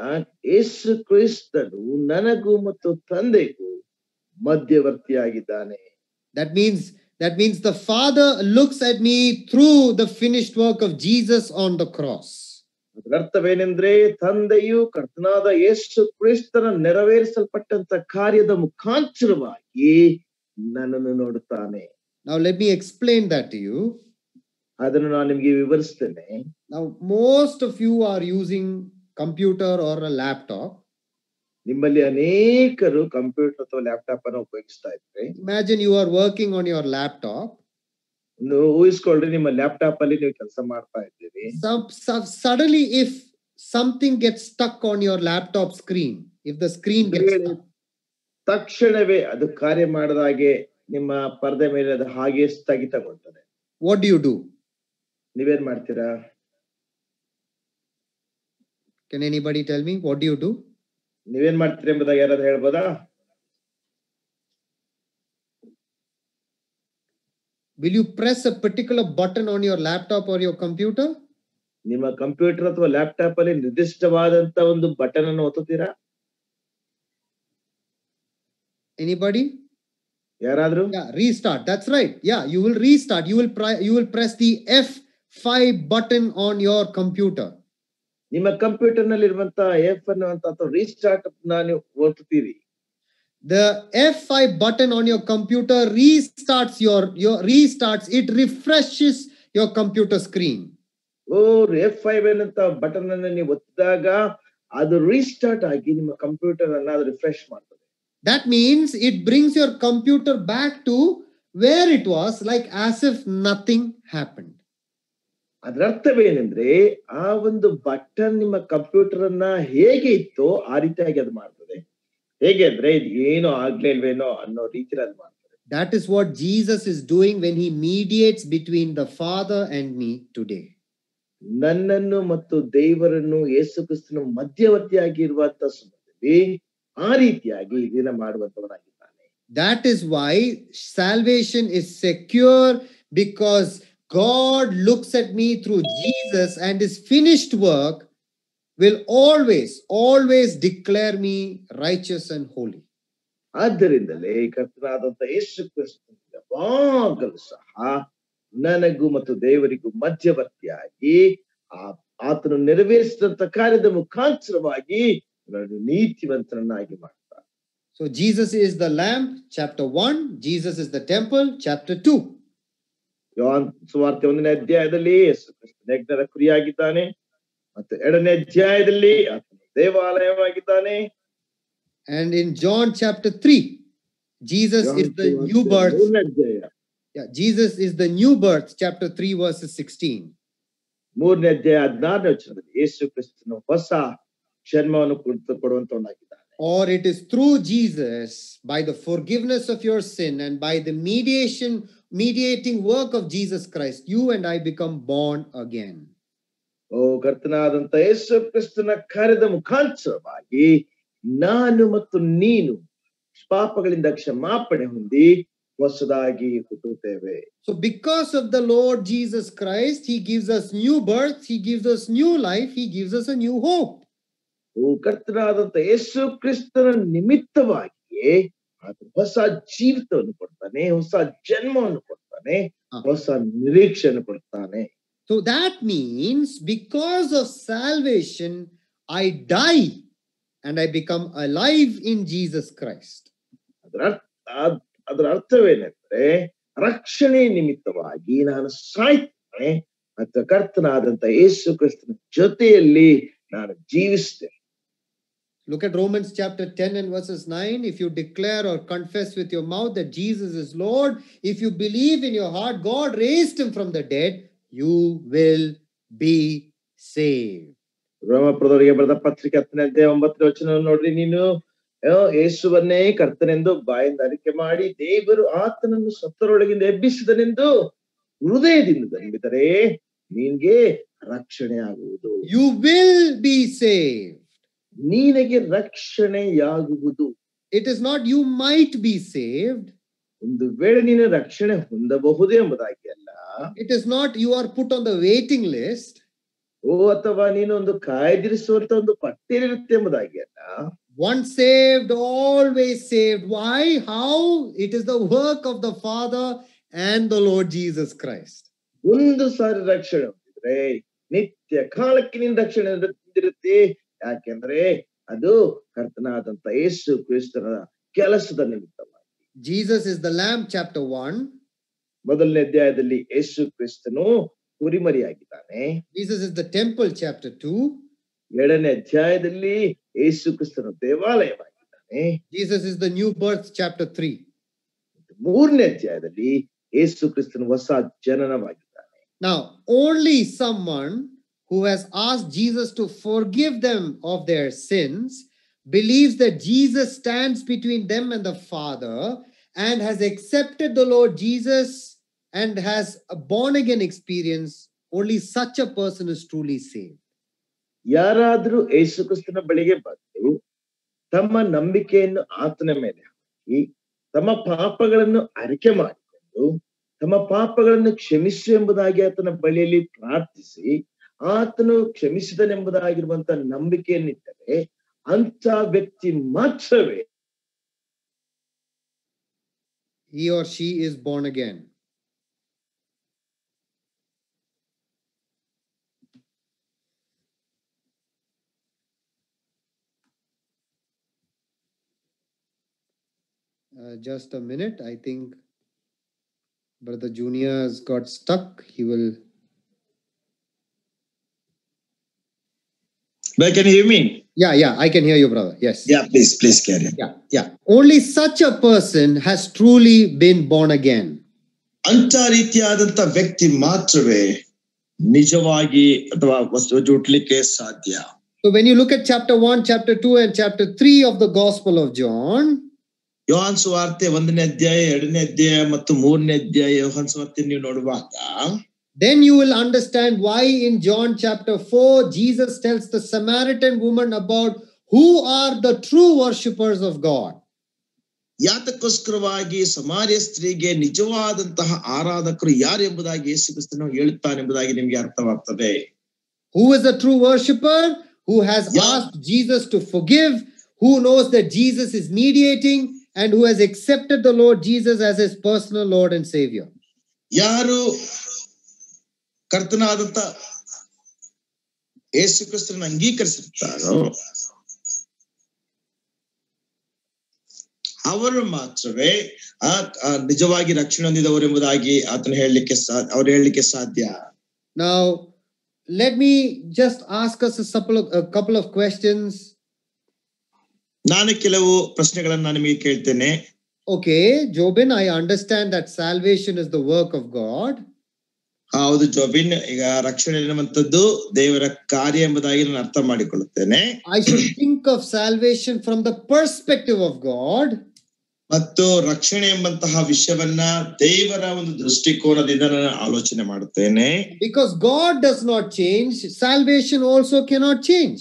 ಯೇಸು ಕ್ರಿಸ್ತನು ನನಗೂ ಮತ್ತು ತಂದೆಗೂ ಮಧ್ಯವರ್ತಿಯಾಗಿದ್ದಾನೆ. That means the Father looks at me through the finished work of Jesus on the cross. ಅದರ ಅರ್ಥವೇನೆಂದ್ರೆ, ತಂದೆಯು ಕರ್ತನಾದ ಯೇಸು ಕ್ರಿಸ್ತನ ನೆರವೇರಿಸಲ್ಪಟ್ಟಂತ ಕಾರ್ಯದ ಮುಖಾಂತರವಾಗಿ ನನ್ನನ್ನು ನೋಡುತ್ತಾನೆ. Now let me explain that to you. ಅದನ್ನು ನಾನು ನಿಮಗೆ ವಿವರಿಸ್ತೇನೆ. Now most of you are using computer or a laptop. ನಿಮ್ಮಲ್ಲಿ ಅನೇಕರು ಕಂಪ್ಯೂಟರ್ ಅಥವಾ ಲ್ಯಾಪ್ಟಾಪ್ ಅನ್ನು ಉಪಯೋಗಿಸ್ತಾ ಇದ್ದಾರೆ. Imagine you are working on your laptop. ಊಹಿಸ್ಕೊಳ್ರಿ, ನಿಮ್ಮ ಲ್ಯಾಪ್ಟಾಪ್ ಅಲ್ಲಿ ನೀವು ಕೆಲಸ ಮಾಡ್ತಾ ಇದ್ದೀರಿ. Suddenly, if something gets stuck on your laptop screen, if the screen gets stuck, ತಕ್ಷಣವೇ ಅದು ಕಾರ್ಯ ಮಾಡದ ಹಾಗೆ ನಿಮ್ಮ ಪರದೆ ಮೇಲೆ ಅದು ಹಾಗೆ ಸ್ಥಗಿತಗೊಳ್ತದೆ. what do? ನೀವೇನ್ ಮಾಡ್ತೀರಾ? Can anybody tell me what do? ನೀವೇನ್ ಮಾಡ್ತೀರಿ ಎಂಬುದಾಗಿ ಯಾರಾದ್ರೂ ಹೇಳ್ಬೋದಾ? Will you press a particular button on your laptop or your computer? ನಿಮ್ಮ ಕಂಪ್ಯೂಟರ್ ಅಥವಾ ಲ್ಯಾಪ್ಟಾಪ್ ಅಲ್ಲಿ ನಿರ್ದಿಷ್ಟವಾದಂತ ಒಂದು ಬಟನ್ ಅನ್ನು ಒತ್ತುತ್ತೀರಾ? Anybody? ಯಾರಾದ್ರೂ? Yeah, restart. That's right. Yeah, you will restart. You will press the F5 button on your computer. ನಿಮ್ಮ computer ನಲ್ಲಿ ಇರುವಂತಹ F1 ಅಥವಾ ರೀಸ್ಟಾರ್ಟ್ ನೀವು ಒತ್ತುತ್ತೀರಿ. The F5 button on your computer restarts it refreshes your computer screen. F5 ಅನ್ನಂತ button ಅನ್ನು ನೀವು ಒತ್ತಿದಾಗ ಅದು restart ಆಗಿ ನಿಮ್ಮ ಕಂಪ್ಯೂಟರ್ ಅನ್ನು ಅದು ರಿಫ್ರೆಶ್ ಮಾಡ್ತದೆ. That means it brings your computer back to where it was, like as if nothing happened. ಅದರ ಅರ್ಥವೇನೆಂದ್ರೆ ಆ ಒಂದು ಬಟನ್ ನಿಮ್ಮ ಕಂಪ್ಯೂಟರ್ ಅನ್ನ ಹೇಗೆ ಇತ್ತೋ ಆ ರೀತಿಯಾಗಿ ಅದು ಮಾಡ್ತದೆ. ಹೇಗೆ ಅಂದ್ರೆ ಇದು ಏನೋ ಆಗ್ಲೇ ಇಲ್ವೇನೋ ಅನ್ನೋ ರೀತಿಯಲ್ಲಿ ಅದು ಮಾಡ್ತದೆ. That is what Jesus is doing when he mediates between the Father and me today. ನನ್ನನ್ನು ಮತ್ತು ದೇವರನ್ನು ಯೇಸು ಕ್ರಿಸ್ತನ ಮಧ್ಯವರ್ತಿಯಾಗಿ ಇರುವಂತ ಸಮಯದಲ್ಲಿ ಆ ರೀತಿಯಾಗಿ ಇದನ್ನ ಮಾಡುವಂತವನಾಗಿದ್ದಾನೆ. That is why salvation is secure, because God looks at me through Jesus, and his finished work will always declare me righteous and holy. ಆದ್ದರಿಂದಲೇ ಕರ್ತನಾದಂತ ಯೇಸು ಕ್ರಿಸ್ತನು ಯಾವಾಗಲೂ ಸಹ ನನಗೂ ಮತ್ತು ದೇವರಿಗೂ ಮಧ್ಯವರ್ತಿಯಾಗಿ ಆತನು ನೆರವೇರಿಸಿದಂತ ಕಾರ್ಯದ ಮುಖಾಂತರವಾಗಿ ನೀತಿವಂತನನ್ನಾಗಿ ಮಾಡ್ತಾನೆ. So Jesus is the lamb, chapter 1. Jesus is the temple, chapter 2. ಯೋಹಾನ ಸುವಾರ್ತೆ 1ನೇ ಅಧ್ಯಾಯದಲ್ಲಿ ಯೇಸು ಕ್ರಿಸ್ತನು ಯಜ್ಞದ ಕುರಿಯಾಗಿದ್ದಾನೆ ಮತ್ತು 2ನೇ ಅಧ್ಯಾಯದಲ್ಲಿ ಆತನು ದೇವಾಲಯವಾಗಿದ್ದಾನೆ. And in John chapter 3, Jesus is the new birth. Yeah, Jesus is the new birth, chapter 3 verses 16. 3ನೇ ಅಧ್ಯಾಯ 16ನೇ ವಚನದಲ್ಲಿ ಯೇಸು ಕ್ರಿಸ್ತನು ಹೊಸ ಜನ್ಮವನ್ನು ಕೊಡುವಂತವನಾಗಿದ್ದಾನೆ. Or it is through Jesus, by the forgiveness of your sin and by the mediating work of Jesus Christ, you and I become born again. ಕರ್ತನಾದಂತ ಯೇಸು ಕ್ರಿಸ್ತನ ಕಾರ್ಯದ ಮುಖಾಂತರವಾಗಿ ನಾನು ಮತ್ತು ನೀನು ಪಾಪಗಳಿಂದ ಕ್ಷಮಾಪಣೆ ಹೊಂದಿ ಹೊಸದಾಗಿ ಹುಟ್ಟುತ್ತೇವೆ. So because of the Lord Jesus Christ, he gives us new birth, he gives us new life, he gives us a new hope. ಕರ್ತನಾದಂತ ಯೇಸು ಕ್ರಿಸ್ತನ ನಿಮಿತ್ತವಾಗಿಯೇ ಹೊಸ ಜೀವಿತವನ್ನು ಕೊಡ್ತಾನೆ, ಹೊಸ ಜನ್ಮವನ್ನು ಕೊಡ್ತಾನೆ, ಹೊಸ ನಿರೀಕ್ಷೆಯನ್ನು ಕೊಡ್ತಾನೆ. So that means because of salvation, I die and I become alive in Jesus Christ. ಅದರ ಅರ್ಥವೇನೆಂದ್ರೆ ರಕ್ಷಣೆ ನಿಮಿತ್ತವಾಗಿ ನಾನು ಸಾಯ್ತೇನೆ ಮತ್ತು ಕರ್ತನಾದಂತ ಯೇಸು ಕ್ರಿಸ್ತನ ಜೊತೆಯಲ್ಲಿ ನಾನು ಜೀವಿಸ್ತೇನೆ. Look at Romans chapter 10 and verses 9. If you declare or confess with your mouth that Jesus is Lord, if you believe in your heart God raised him from the dead, you will be saved. ರೋಮಪುರದವರಿಗೆ ಬರೆದ ಪತ್ರಿಕೆ 10ನೇ ಅಧ್ಯಾಯ 9ನೇ ವಚನ ನೋಡ್ರಿ. ನೀನು ಯೇಸುವನ್ನೇ ಕರ್ತನೆಂದು ಬಾಯಿಂದ ಅರಿಕೆ ಮಾಡಿ ದೇವರು ಆತನನ್ನು ಸತ್ತರೊಳಗಿಂದ ಎಬ್ಬಿಸಿದನೆಂದು ಹೃದಯದಿಂದ ನಂಬಿದರೆ ನಿನ್ಗೆ ರಕ್ಷಣೆ ಆಗುವುದು. You will be saved. ನಿನಗೆ ರಕ್ಷಣೆಯಾಗುವುದು. It is not you might be saved. ಒಂದು ವೇಳೆ ನೀನು ರಕ್ಷಣೆ ಹೊಂದಬಹುದು ಎಂಬುದಾಗಿ ಅಲ್ಲ. It is not you are put on the waiting list. ಅಥವಾ ನೀನು ಒಂದು ಕಾಯ್ದಿರಿಸುವಂತ ಒಂದು ಪಟ್ಟಿಯಲ್ಲಿರುತ್ತೆ ಎಂಬುದಾಗಿ ಅಲ್ಲ. Once saved, always saved. Why? How? It is the work of the Father and the Lord Jesus Christ. ಒಂದು ಸಾರಿ ರಕ್ಷಣೆ ಹೊಂದಿದ್ರೆ ನಿತ್ಯ ಕಾಲಕ್ಕೆ ನಿನ್ನ ರಕ್ಷಣೆ ಹೊಂದಿರುತ್ತೆ. ಯಾಕೆಂದ್ರೆ ಅದು ಕರ್ತನಾದಂತ ಯೇಸು ಕ್ರಿಸ್ತನ ಕೆಲಸದ ನಿಮಿತ್ತವಾಗಿ. Jesus is the Lamb, chapter 1. 1ನೇ ಅಧ್ಯಾಯದಲ್ಲಿ ಯೇಸು ಕ್ರಿಸ್ತನು ಕುರಿಮರಿಯಾಗಿದ್ದಾನೆ. Jesus is the temple, chapter 2. 2ನೇ ಅಧ್ಯಾಯದಲ್ಲಿ ಯೇಸು ಕ್ರಿಸ್ತನ ದೇವಾಲಯವಾಗಿದ್ದಾನೆ. Jesus is the new birth, chapter 3. 3ನೇ ಅಧ್ಯಾಯದಲ್ಲಿ ಯೇಸು ಕ್ರಿಸ್ತನ ಹೊಸ ಜನನವಾಗಿದ್ದಾನೆ. Now, only someone who has asked Jesus to forgive them of their sins believes that Jesus stands between them and the Father and has accepted the Lord Jesus and has a born again experience. Only such a person is truly saved. ಯಾರಾದರೂ ಯೇಸು ಕ್ರಿಸ್ತನ ಬಳಿಗೆ ಬಂದು ತಮ್ಮ ನಂಬಿಕೆಯನ್ನು ಆತನ ಮೇಲೆ ಹಾಕಿ ತಮ್ಮ ಪಾಪಗಳನ್ನು ಅರಿಕೆ ಮಾಡಿಕೊಂಡು ತಮ್ಮ ಪಾಪಗಳನ್ನು ಕ್ಷಮಿಸು ಎಂಬುದಾಗಿ ಆತನ ಬಳಿಯಲ್ಲಿ ಪ್ರಾರ್ಥಿಸಿ ಆತನು ಕ್ಷಮಿಸಿದನೆಂಬುದಾಗಿರುವಂತ ನಂಬಿಕೆಯನ್ನಿಟ್ಟರೆ ಅಂತ ವ್ಯಕ್ತಿ ಮಾತ್ರವೇ He or she is born again. Just a minute. I think Brother Junior has got stuck. He will. But can you hear me? Yeah, I can hear you, brother. Yes. Yeah, please carry on. Yeah. Only such a person has truly been born again. ಅಂತ ರೀತಿಯಾದಂತ ವ್ಯಕ್ತಿ ಮಾತ್ರವೇ ನಿಜವಾಗಿ ಅಥವಾ ಹುಟ್ಟಲಿಕ್ಕೆ ಸಾಧ್ಯ. So when you look at chapter 1, chapter 2, and chapter 3 of the Gospel of John, ಯೋಹಾನ್ ಸುವಾರ್ತೆ 1ನೇ ಅಧ್ಯಾಯ 2ನೇ ಅಧ್ಯಾಯ ಮತ್ತು 3ನೇ ಅಧ್ಯಾಯ ಯೋಹಾನ್ ಸುವಾರ್ತೆ ನೀವು ನೋಡುವಾಗ then you will understand why in John chapter 4 Jesus tells the Samaritan woman about who are the true worshippers of God. ಯಾತಕ್ಕೋಸ್ಕರವಾಗಿ ಸಮಾರ್ಯ ಸ್ತ್ರೀಗೆ ನಿಜವಾದಂತಹ ಆರಾಧಕರು ಯಾರು ಎಂಬುದಾಗಿ ಯೇಸು ಕ್ರಿಸ್ತನು ಹೇಳುತ್ತಾನೆ ಎಂಬುದಾಗಿ ನಿಮಗೆ ಅರ್ಥವಾಗ್ತದೆ. Who is a true worshipper? Who has asked Jesus to forgive, who knows that Jesus is mediating, and who has accepted the Lord Jesus as his personal Lord and Savior. ಯಾರು ಕರ್ತನಾದಂತ ಯೇಸು ಕ್ರಿಸ್ತನನ್ನು ಅಂಗೀಕರಿಸುತ್ತಾರೋ ಅವರು ಮಾತ್ರವೇ ನಿಜವಾಗಿ ರಕ್ಷಣೆ ಹೊಂದಿದವರು ಎಂಬುದಾಗಿ ಆತನು ಹೇಳಲಿಕ್ಕೆ ಸಾಧ್ಯ. Now, let me just ask us a couple of questions. ನಾನು ಕೆಲವು ಪ್ರಶ್ನೆಗಳನ್ನು ನಿಮಗೆ ಕೇಳ್ತೇನೆ. Okay, Jobin, I understand that salvation is the work of God. ಹೌದು ಜೋಬಿನ್, ಈಗ ರಕ್ಷಣೆ ಎನ್ನುವಂಥದ್ದು ದೇವರ ಕಾರ್ಯ ಎಂಬುದಾಗಿ ನಾನು ಅರ್ಥ ಮಾಡಿಕೊಳ್ಳುತ್ತೇನೆ. I should think of salvation from the perspective of God. ಮತ್ತು ರಕ್ಷಣೆ ಎಂಬಂತಹ ವಿಷಯವನ್ನ ದೇವರ ಒಂದು ದೃಷ್ಟಿಕೋನದಿಂದ ನಾನು ಆಲೋಚನೆ ಮಾಡುತ್ತೇನೆ. Because God does not change, salvation also cannot change.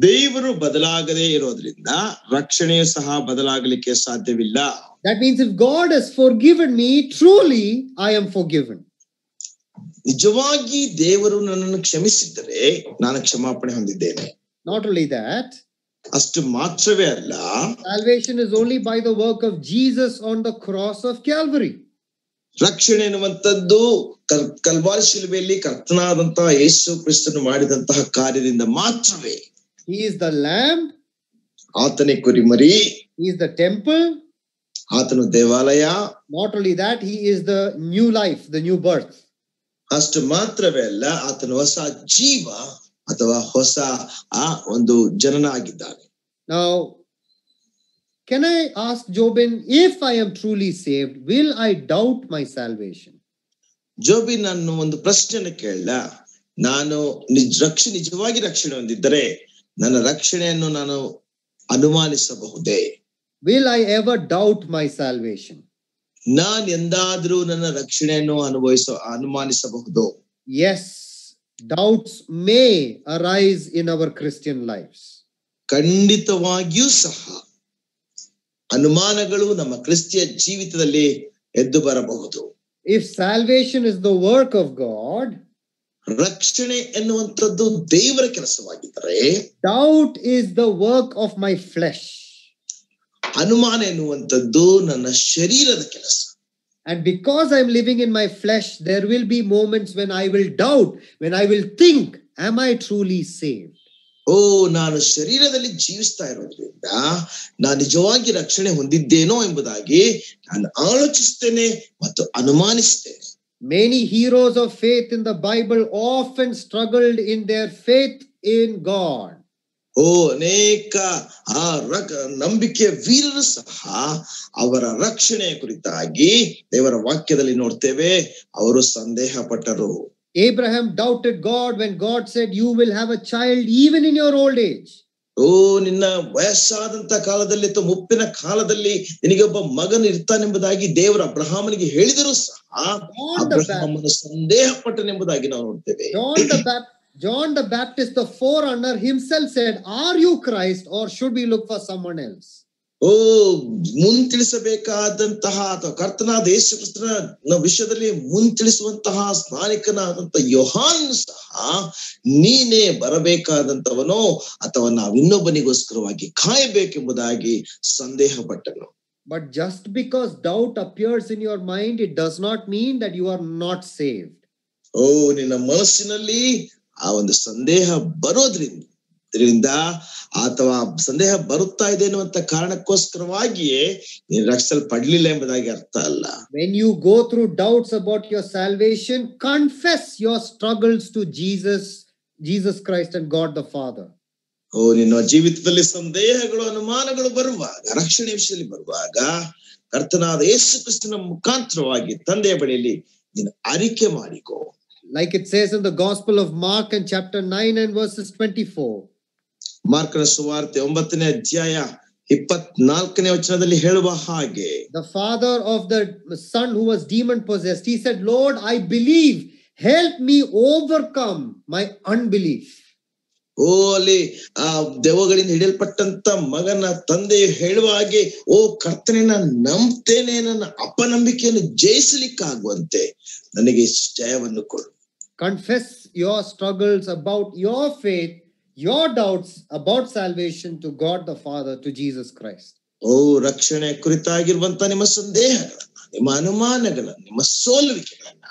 ದೇವರು ಬದಲಾಗದೇ ಇರೋದ್ರಿಂದ ರಕ್ಷಣೆಯು ಸಹ ಬದಲಾಗಲಿಕ್ಕೆ ಸಾಧ್ಯವಿಲ್ಲ. That means if God has forgiven me, truly I am forgiven. ನಿಜವಾಗಿ ದೇವರು ನನ್ನನ್ನು ಕ್ಷಮಿಸಿದ್ದರೆ ನಾನು ಕ್ಷಮಾಪಣೆ ಹೊಂದಿದ್ದೇನೆ. Not only that, ಅಷ್ಟು ಮಾತ್ರವೇ ಅಲ್ಲ, salvation is only by the work of Jesus on the cross of Calvary. ರಕ್ಷಣೆ ಎನ್ನುವಂಥದ್ದು ಕಲ್ವಾರಿ ಶಿಲುಬೆಯಲ್ಲಿ ಕರ್ತನಾದಂತಹ ಯೇಸು ಕ್ರಿಸ್ತನು ಮಾಡಿದಂತಹ ಕಾರ್ಯದಿಂದ ಮಾತ್ರವೇ. He is the lamb, ಆತನೇ ಕುರಿಮರಿ, he is the temple, ಆತನು ದೇವಾಲಯ. not only that, he is the new life, the new birth. ಅಷ್ಟು ಮಾತ್ರವೇ ಅಲ್ಲ, ಆತನು ಹೊಸ ಜೀವ ಅಥವಾ ಹೊಸ ಒಂದು ಜನನ ಆಗಿದ್ದಾನೆ. Now, can I ask Jobin, if I am truly saved, will I doubt my salvation? ಜೋಬಿನ್, ನಾನು ಒಂದು ಪ್ರಶ್ನೆಯನ್ನು ಕೇಳಲ್ಲ. ನಾನು ನಿಜವಾಗಿ ರಕ್ಷಣೆ ಹೊಂದಿದ್ದರೆ ನನ್ನ ರಕ್ಷಣೆಯನ್ನು ನಾನು ಅನುಮಾನಿಸಬಹುದೇ? Will I ever doubt my salvation? ನಾನು ಎಂದಾದ್ರೂ ನನ್ನ ರಕ್ಷಣೆಯನ್ನು ಅನುಮಾನಿಸಬಹುದು? Yes, doubts may arise in our Christian lives. ಖಂಡಿತವಾಗಿಯೂ ಸಹ ಅನುಮಾನಗಳು ನಮ್ಮ ಕ್ರಿಸ್ತಿಯ ಜೀವಿತದಲ್ಲಿ ಎದ್ದು ಬರಬಹುದು. If salvation is the work of God, ರಕ್ಷಣೆ ಎನ್ನುವಂಥದ್ದು ದೇವರ ಕೆಲಸವಾಗಿದ್ದರೆ, doubt is the work of my flesh. ಅನುಮಾನ ಎನ್ನುವಂಥದ್ದು ನನ್ನ ಶರೀರದ ಕೆಲಸ. And because I'm living in my flesh, there will be moments when I will doubt, when I will think, am I truly saved? ನಾನು ಶರೀರದಲ್ಲಿ ಜೀವಿಸ್ತಾ ಇರೋದ್ರಿಂದ ನಾನು ನಿಜವಾಗಿ ರಕ್ಷಣೆ ಹೊಂದಿದ್ದೇನೋ ಎಂಬುದಾಗಿ ನಾನು ಆಲೋಚಿಸ್ತೇನೆ ಮತ್ತು ಅನುಮಾನಿಸ್ತೇನೆ. Many heroes of faith in the Bible often struggled in their faith in God. ಅನೇಕ ನಂಬಿಕೆಯ ವೀರರು ಸಹ ಅವರ ರಕ್ಷಣೆಯ ಕುರಿತಾಗಿ ದೇವರ ವಾಕ್ಯದಲ್ಲಿ ನೋಡ್ತೇವೆ, ಅವರು ಸಂದೇಹ ಪಟ್ಟರು. Abraham doubted God when God said, "You will have a child even in your old age." ನಿನ್ನ ವಯಸ್ಸಾದಂತ ಕಾಲದಲ್ಲಿ ಅಥವಾ ಮುಪ್ಪಿನ ಕಾಲದಲ್ಲಿ ನಿನಗೊಬ್ಬ ಮಗನು ಇರ್ತಾನೆಂಬುದಾಗಿ ದೇವರು ಅಬ್ರಹಾಮನಿಗೆ ಹೇಳಿದರೂ ಸಹ ಅಬ್ರಹಾಮನು ಸಂದೇಹ ಪಟ್ಟನೆಂಬುದಾಗಿ ನಾವು ನೋಡ್ತೇವೆ. John the Baptist, the forerunner, himself said, "Are you Christ, or should we look for someone else?" ಮುಂತಿಳಿಸಬೇಕಾದಂತಹ ಅಥವಾ ಕರ್ತನಾದ ಯೇಸು ಕ್ರಿಸ್ತನ ವಿಷಯದಲ್ಲಿ ಮುಂತಿಳಿಸುವಂತಹ ಸ್ನಾನಿಕನಾದಂತ ಯೋಹಾನ್ ಸಹ ನೀನೇ ಬರಬೇಕಾದಂತವನೋ ಅಥವಾ ನಾವು ಇನ್ನೊಬ್ಬನಿಗೋಸ್ಕರವಾಗಿ ಕಾಯಬೇಕೆಂಬುದಾಗಿ ಸಂದೇಹ ಪಟ್ಟನು. But just because doubt appears in your mind, it does not mean that you are not saved. ನಿನ್ನ ಮನಸ್ಸಿನಲ್ಲಿ ಆ ಒಂದು ಸಂದೇಹ ಬರೋದ್ರಿಂದ ಅಥವಾ ಸಂದೇಹ ಬರುತ್ತಾ ಇದೆ ಅನ್ನುವಂತ ಕಾರಣಕ್ಕೋಸ್ಕರವಾಗಿಯೇ ನೀನು ರಕ್ಷಿಸಲ್ಪಡ್ಲಿಲ್ಲ ಎಂಬುದಾಗಿ ಅರ್ಥ ಅಲ್ಲ. When you go through doubts about your salvation, confess your struggles to Jesus Christ and God the Father. ನಿನ್ನ ಜೀವಿತದಲ್ಲಿ ಸಂದೇಹಗಳು ಅನುಮಾನಗಳು ಬರುವಾಗ, ರಕ್ಷಣೆ ವಿಷಯದಲ್ಲಿ ಬರುವಾಗ ಕರ್ತನಾದ ಯೇಸು ಕ್ರಿಸ್ತನ ಮುಖಾಂತರವಾಗಿ ತಂದೆಯ ಬಳಿಯಲ್ಲಿ ನೀನು ಅರಿಕೆ ಮಾಡಿಕೋ. Like it says in the Gospel of Mark in chapter 9 and verses 24. ಮಾರ್ಕನ ಸುವಾರ್ತೆ 9ನೇ ಅಧ್ಯಾಯ 24ನೇ ವಚನದಲ್ಲಿ ಹೇಳುವ ಹಾಗೆ, the father of the son who was demon possessed, he said, "Lord, I believe, help me overcome my unbelief." ಅಲ್ಲಿ ದೆವ್ವಗಳಿಂದ ಹಿಡಿಯಲ್ಪಟ್ಟಂತ ಮಗನ ತಂದೆ ಹೇಳುವ ಹಾಗೆ, ಕರ್ತನೇ ನಾನು ನಂಬ್ತೇನೆ, ನನ್ನ ಅಪನಂಬಿಕೆಯನ್ನು ಜಯಿಸಲಿಕ್ಕಾಗುವಂತೆ ನನಗೆ ಜಯವನ್ನು ಕೊಡು. Confess your struggles about your faith, your doubts about salvation to God the Father, to Jesus Christ. ರಕ್ಷಣೆ ಕುರಿತಾಗಿರುವಂತ ನಿಮ್ಮ ಸಂದೇಹಗಳನ್ನ, ನಿಮ್ಮ ಅನುಮಾನಗಳನ್ನ, ನಿಮ್ಮ ಸೋಲುವಿಕೆಗಳನ್ನ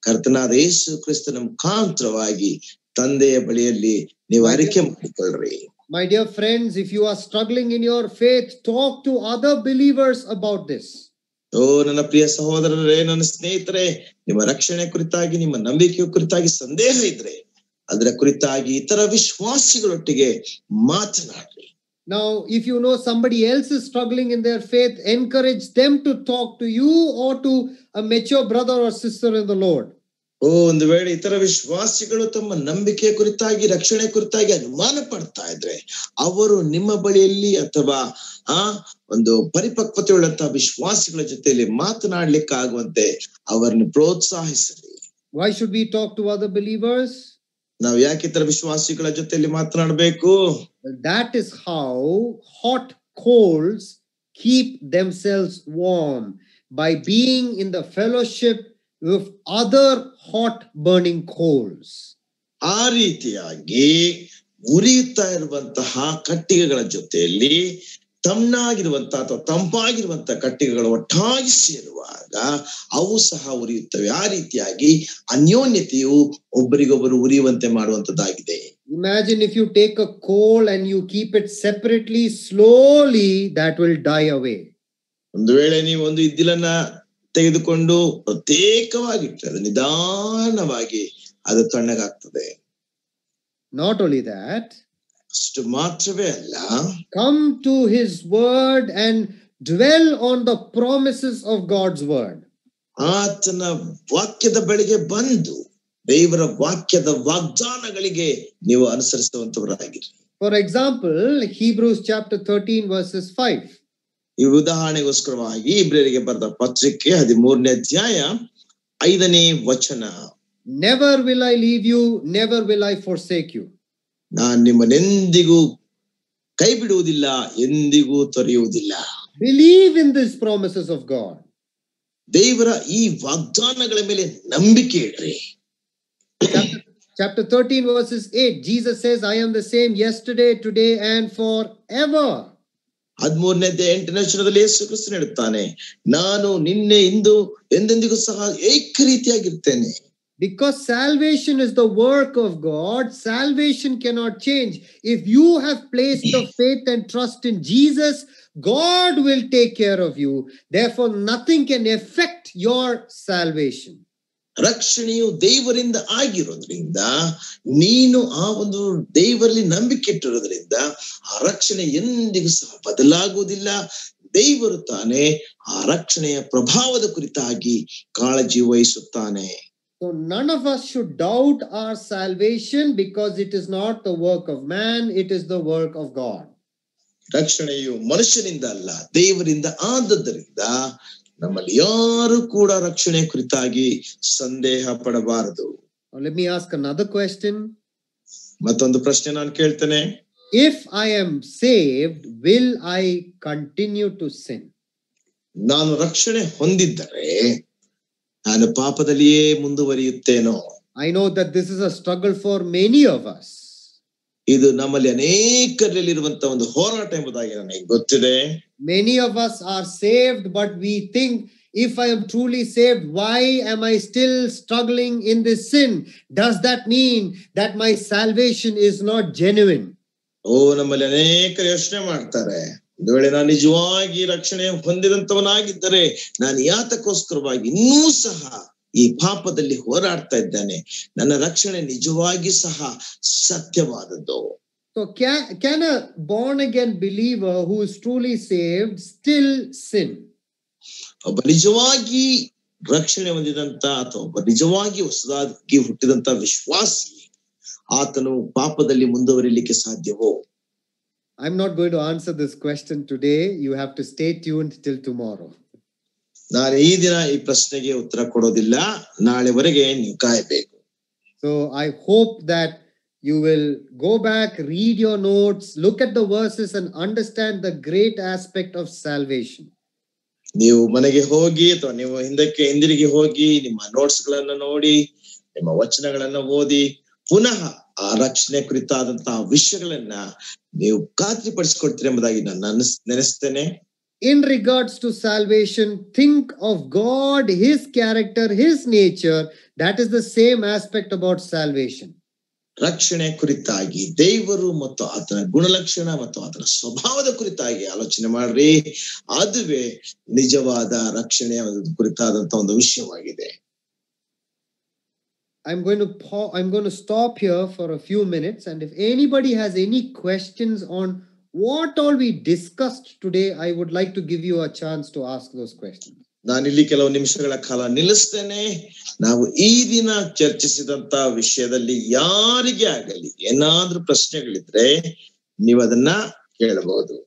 ಕರ್ತನಾದ ಯೇಸು ಕ್ರಿಸ್ತನ ಮುಖಾಂತರವಾಗಿ ತಂದೆಯ ಬಳಿಯಲ್ಲಿ ನೀವು ಅರಿಕೆ ಮಾಡಿಕೊಳ್ಳ್ರಿ. My dear friends, if you are struggling in your faith, talk to other believers about this. ನನ್ನ ಪ್ರಿಯ ಸಹೋದರರೇ, ನನ್ನ ಸ್ನೇಹಿತರೆ, ನಿಮ್ಮ ರಕ್ಷಣೆ ಕುರಿತಾಗಿ, ನಿಮ್ಮ ನಂಬಿಕೆಯ ಕುರಿತಾಗಿ ಸಂದೇಹ ಇದ್ರೆ ಅದರ ಕುರಿತಾಗಿ ಇತರ ವಿಶ್ವಾಸಿಗಳೊಟ್ಟಿಗೆ ಮಾತನಾಡ್ರಿ. Now, if you know somebody else is struggling in their faith, encourage them to talk to you or to a mature brother or sister in the Lord. ಒಂದು ವೇಳೆ ಇತರ ವಿಶ್ವಾಸಿಗಳು ತಮ್ಮ ನಂಬಿಕೆಯ ಕುರಿತಾಗಿ, ರಕ್ಷಣೆ ಕುರಿತಾಗಿ ಅನುಮಾನ ಪಡ್ತಾ ಇದ್ರೆ ಅವರು ನಿಮ್ಮ ಬಳಿಯಲ್ಲಿ ಅಥವಾ ಒಂದು ಪರಿಪಕ್ವತೆ ಉಳ್ಳಂತಹ ವಿಶ್ವಾಸಿಗಳ ಜೊತೆಯಲ್ಲಿ ಮಾತನಾಡ್ಲಿಕ್ಕಾಗುವಂತೆ ಅವರನ್ನು ಪ್ರೋತ್ಸಾಹಿಸಿರಿ. Why should we talk to other believers? ನಾವು ಯಾಕೆ ಇತರ ವಿಶ್ವಾಸಿಗಳ ಜೊತೆಯಲ್ಲಿ ಮಾತನಾಡಬೇಕು? That is how hot coals keep themselves warm, by being in the fellowship with other hot burning coals. ಆ ರೀತಿಯಾಗಿ ಉರಿಯುತ್ತಾ ಇರುವಂತಹ ಕಟ್ಟಿಗೆಗಳ ಜೊತೆಯಲ್ಲಿ ತಣ್ಣಾಗಿರುವಂತಹ ಅಥವಾ ತಂಪಾಗಿರುವಂತಹ ಕಟ್ಟಿಗೆಗಳು ಒಟ್ಟಾಗಿ ಸೇರುವಾಗ ಅವು ಸಹ ಉರಿಯುತ್ತವೆ. ಆ ರೀತಿಯಾಗಿ ಅನ್ಯೋನ್ಯತೆಯು ಒಬ್ಬರಿಗೊಬ್ಬರು ಉರಿಯುವಂತೆ ಮಾಡುವಂತದ್ದಾಗಿದೆ. Imagine if you take a coal and you keep it separately, slowly that will die away. ಒಂದು ವೇಳೆ ನೀವು ಒಂದು ಇದ್ದಿಲನ್ನ ತೆಗೆದುಕೊಂಡು ಪ್ರತ್ಯೇಕವಾಗಿಟ್ಟರೆ ಅದು ನಿಧಾನವಾಗಿ ಅದು ತಣ್ಣಗಾಗ್ತದೆ. Not only that, ಅಷ್ಟು ಮಾತ್ರವೇ ಅಲ್ಲ, come to his word and dwell on the promises of God's word. ಆತನ ವಾಕ್ಯದ ಬಳಿಗೆ ಬಂದು ದೇವರ ವಾಕ್ಯದ ವಾಗ್ದಾನಗಳಿಗೆ ನೀವು ಅನುಸರಿಸುವಂತವರಾಗಿರಿ. For example, Hebrews chapter 13 verses 5. ಈ ಉದಾಹರಣೆಗೋಸ್ಕರವಾಗಿ ಇಬ್ರಿಯರಿಗೆ ಬರೆದ ಪತ್ರಿಕೆ 13ನೇ ಅಧ್ಯಾಯ 5ನೇ ವಚನ, Never will I leave you, never will I forsake you. ನಾನು ನಿಮ್ಮನ್ನೆಂದಿಗೂ ಕೈ ಬಿಡುವುದಿಲ್ಲ, ಎಂದಿಗೂ ತೊರೆಯುವುದಿಲ್ಲ. Believe in these promises of God. ದೇವರ ಈ ವಾಗ್ದಾನಗಳ ಮೇಲೆ ನಂಬಿಕೆ ಇಡ್ರಿ. Chapter 13 verses 8, Jesus says, "I am the same yesterday, today and forever." 13ನೇ ಅಧ್ಯಾಯ 8ನೇ ವಚನದಲ್ಲಿ ಯೇಸು ಕ್ರಿಸ್ತನು ಹೇಳುತ್ತಾನೆ, ನಾನು ನಿನ್ನೆ ಇಂದು ಎಂದೆಂದಿಗೂ ಸಹ ಏಕ ರೀತಿಯಾಗಿರ್ತೇನೆ. Because salvation is the work of God, salvation cannot change. If you have placed the faith and trust in Jesus, God will take care of you. Therefore, nothing can affect your salvation. ರಕ್ಷಣೆಯು ದೇವರಿಂದ ಆಗಿರೋದ್ರಿಂದ ನೀನು ಆ ಒಂದು ದೇವರಲ್ಲಿ ನಂಬಿಕೆ ಇಟ್ಟಿರೋದ್ರಿಂದ ಆ ರಕ್ಷಣೆ ಎಂದಿಗೂ ಸಹ ಬದಲಾಗುವುದಿಲ್ಲ. ದೇವರು ತಾನೇ ಆ ರಕ್ಷಣೆಯ ಪ್ರಭಾವದ ಕುರಿತಾಗಿ ಕಾಳಜಿ ವಹಿಸುತ್ತಾನೆ. So none of us should doubt our salvation because it is not the work of man, it is the work of God. ರಕ್ಷಣೆಯು ಮನುಷ್ಯನಿಂದ ಅಲ್ಲ, ದೇವರಿಂದ ಆದದ್ದರಿಂದ ನಮ್ಮಲ್ಲಿ ಯಾರು ಕೂಡ ರಕ್ಷಣೆ ಕುರಿತಾಗಿ ಸಂದೇಹ ಪಡಬಾರದು. Now let me ask another question. ಮತ್ತೊಂದು ಪ್ರಶ್ನೆ ನಾನು ಕೇಳ್ತೇನೆ. If I am saved, will I continue to sin? ನಾನು ರಕ್ಷಣೆ ಹೊಂದಿದ್ದರೆ ನಾನು ಪಾಪದಲ್ಲಿಯೇ ಮುಂದುವರಿಯುತ್ತೇನೋ? I know that this is a struggle for many of us. ಇದು ನಮ್ಮಲ್ಲಿ ಅನೇಕರಲ್ಲಿರುವಂತ ಒಂದು ಹೋರಾಟ ಎಂಬುದಾಗಿ ನನಗೆ ಗೊತ್ತಿದೆ. Many of us are saved, but we think, if I am truly saved, why am I still struggling in this sin? Does that mean that my salvation is not genuine? ನಮ್ಮಲ್ಲಿ ಅನೇಕರು ಯೋಚನೆ ಮಾಡ್ತಾರೆ, ಒಂದು ವೇಳೆ ನಾನು ನಿಜವಾಗಿ ರಕ್ಷಣೆ ಹೊಂದಿದಂತವನಾಗಿದ್ದರೆ ನಾನು ಯಾತಕ್ಕೋಸ್ಕರವಾಗಿ ಇನ್ನೂ ಸಹ ಈ ಪಾಪದಲ್ಲಿ ಹೋರಾಡ್ತಾ ಇದ್ದಾನೆ, ನನ್ನ ರಕ್ಷಣೆ ನಿಜವಾಗಿ ಸಹ ಸತ್ಯವಾದದ್ದು. So can a born again believer who is truly saved still sin? ಒಬ್ಬ ನಿಜವಾಗಿ ರಕ್ಷಣೆ ಹೊಂದಿದಂತ ಅಥವಾ ಒಬ್ಬ ನಿಜವಾಗಿ ಹೊಸದಾಗಿ ಹುಟ್ಟಿದಂತ ವಿಶ್ವಾಸಿ ಆತನು ಪಾಪದಲ್ಲಿ ಮುಂದುವರಿಲಿಕ್ಕೆ ಸಾಧ್ಯವೋ? I'm not going to answer this question today. You have to stay tuned till tomorrow. ನಾನು ಈ ದಿನ ಈ ಪ್ರಶ್ನೆಗೆ ಉತ್ತರ ಕೊಡೋದಿಲ್ಲ, ನಾಳೆವರೆಗೆ ನೀವು ಕಾಯಬೇಕು. So I hope that you will go back, read your notes, look at the verses and understand the great aspect of salvation. ನೀವು ಮನೆಗೆ ಹೋಗಿ ಅಥವಾ ನೀವು ಹಿಂದಿರುಗಿ ಹೋಗಿ ನಿಮ್ಮ ನೋಟ್ಸ್ ಗಳನ್ನ ನೋಡಿ, ನಿಮ್ಮ ವಚನಗಳನ್ನ ಓದಿ, ಪುನಃ ಆ ರಕ್ಷಣೆ ಕುರಿತಾದಂತಹ ವಿಷಯಗಳನ್ನ ನೀವು ಖಾತ್ರಿಪಡಿಸಿಕೊಳ್ತೀರಿ ಎಂಬುದಾಗಿ ನಾನು ನೆನೆಸ್ತೇನೆ. In regards to salvation, think of God, His character, His nature. That is the same aspect about salvation. ರಕ್ಷಣೆ ಕುರಿತಾಗಿ ದೇವರು ಮತ್ತು ಆತನ ಗುಣಲಕ್ಷಣ ಮತ್ತು ಆತನ ಸ್ವಭಾವದ ಕುರಿತಾಗಿ ಆಲೋಚನೆ ಮಾಡ್ರಿ. ಅದುವೇ ನಿಜವಾದ ರಕ್ಷಣೆಯ ಕುರಿತಾದಂತ ಒಂದು ವಿಷಯವಾಗಿದೆ. I'm going to stop here for a few minutes, and if anybody has any questions on what all we discussed today, I would like to give you a chance to ask those questions. ನಾನಿಲ್ಲಿ ಕೆಲವು ನಿಮಿಷಗಳ ಕಾಲ ನಿಲ್ಲಿಸ್ತೇನೆ. ನಾವು ಈ ದಿನ ಚರ್ಚಿಸಿದಂತ ವಿಷಯದಲ್ಲಿ ಯಾರಿಗೆ ಆಗಲಿ ಏನಾದ್ರೂ ಪ್ರಶ್ನೆಗಳಿದ್ರೆ ನೀವು ಅದನ್ನ ಕೇಳಬಹುದು.